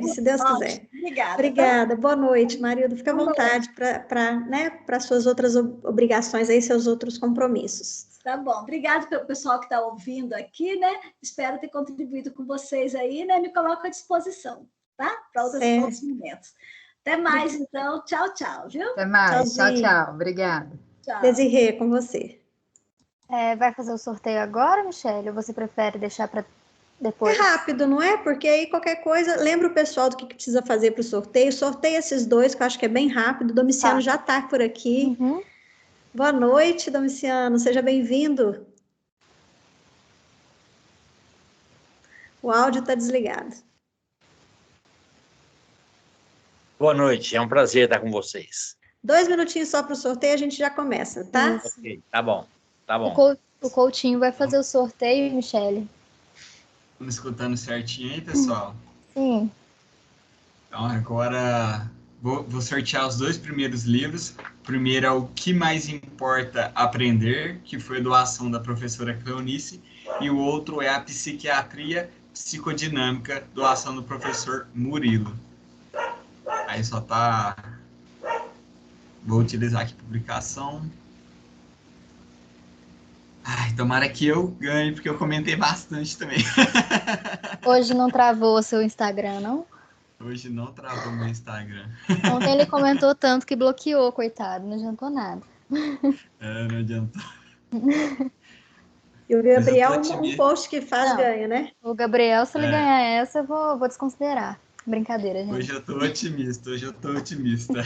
se Deus quiser. Obrigada. Obrigada. Tá? Boa noite, Marilda. Fica à vontade para suas outras obrigações aí, seus outros compromissos. Tá bom. Obrigada pelo pessoal que está ouvindo aqui, né? Espero ter contribuído com vocês aí, né? Me coloco à disposição, tá? Para outros momentos. Até mais, então. Tchau, tchau, viu? Até mais. Tchau, tchau. Obrigada. Tchau. Desirê, com você. Vai fazer o sorteio agora, Michele? Ou você prefere deixar para depois? É rápido, não é? Porque aí qualquer coisa... Lembra o pessoal do que precisa fazer para o sorteio? Sorteia esses dois, que eu acho que é bem rápido. O Domiciano já está por aqui. Uhum. Boa noite, Domiciano. Seja bem-vindo. O áudio está desligado. Boa noite, é um prazer estar com vocês. 2 minutinhos só para o sorteio, a gente já começa, tá? Isso. Ok, tá bom, tá bom. O Coutinho vai fazer o sorteio, Michele. Estamos escutando certinho aí, pessoal? Sim. Então, agora vou sortear os 2 primeiros livros. O primeiro é O Que Mais Importa Aprender, que foi doação da professora Cleonice, e o outro é A Psiquiatria Psicodinâmica, doação do professor Murilo. Aí só tá... Vou utilizar aqui a publicação. Ai, tomara que eu ganhe, porque eu comentei bastante também. Hoje não travou o seu Instagram, não? Hoje não travou meu Instagram. Ontem ele comentou tanto que bloqueou, coitado, não adiantou nada. Não adiantou. E o Gabriel, um post que faz Não. ganha, né? O Gabriel, se ele ganhar essa, eu vou desconsiderar. Brincadeira, gente. Hoje eu tô otimista.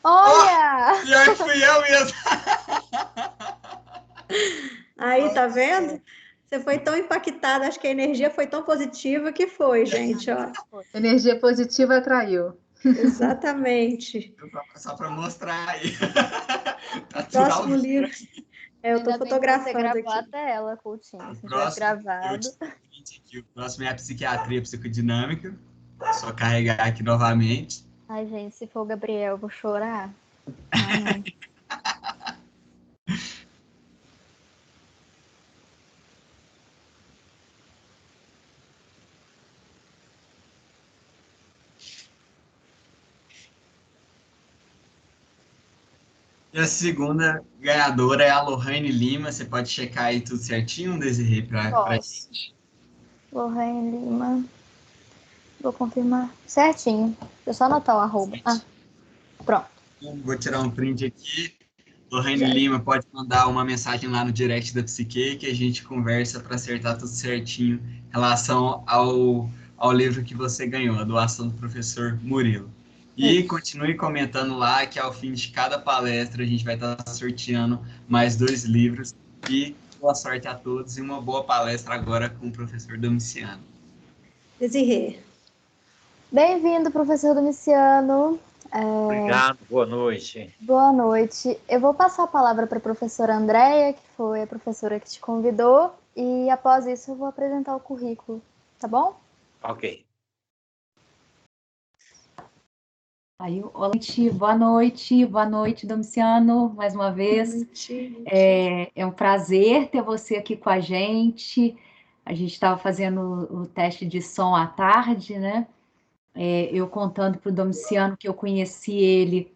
Olha! Pior que fui eu mesmo. Aí, tá vendo? Você foi tão impactada, acho que a energia foi tão positiva que foi, gente, ó. Energia positiva atraiu. Exatamente. Só para mostrar aí. Tá tudo Próximo ao livro. Eu tô Ainda bem que fotografando você gravou aqui. a tela, Coutinho. Se não tivesse próximo, gravado. O próximo é a psiquiatria psicodinâmica. Só carregar aqui novamente. Ai, gente, se for o Gabriel, eu vou chorar. Ai, não. E a segunda ganhadora é a Lohane Lima. Você pode checar aí tudo certinho, Desirê, pra gente. Lohane Lima. Vou confirmar certinho. Deixa eu só anotar o arroba. Pronto. Vou tirar um print aqui. Lohane Lima pode mandar uma mensagem lá no direct da Psique que a gente conversa para acertar tudo certinho em relação ao livro que você ganhou, a doação do professor Murilo. E continue comentando lá que ao fim de cada palestra a gente vai estar sorteando mais 2 livros. E boa sorte a todos e uma boa palestra agora com o professor Domiciano. Desirê. Bem-vindo, professor Domiciano. Obrigado, boa noite. Boa noite. Eu vou passar a palavra para a professora Andréia, que foi a professora que te convidou, e após isso eu vou apresentar o currículo, tá bom? Ok. Aí, boa noite, Domiciano, mais uma vez. É um prazer ter você aqui com a gente. A gente estava fazendo o teste de som à tarde, né? Eu contando para o Domiciano que eu conheci ele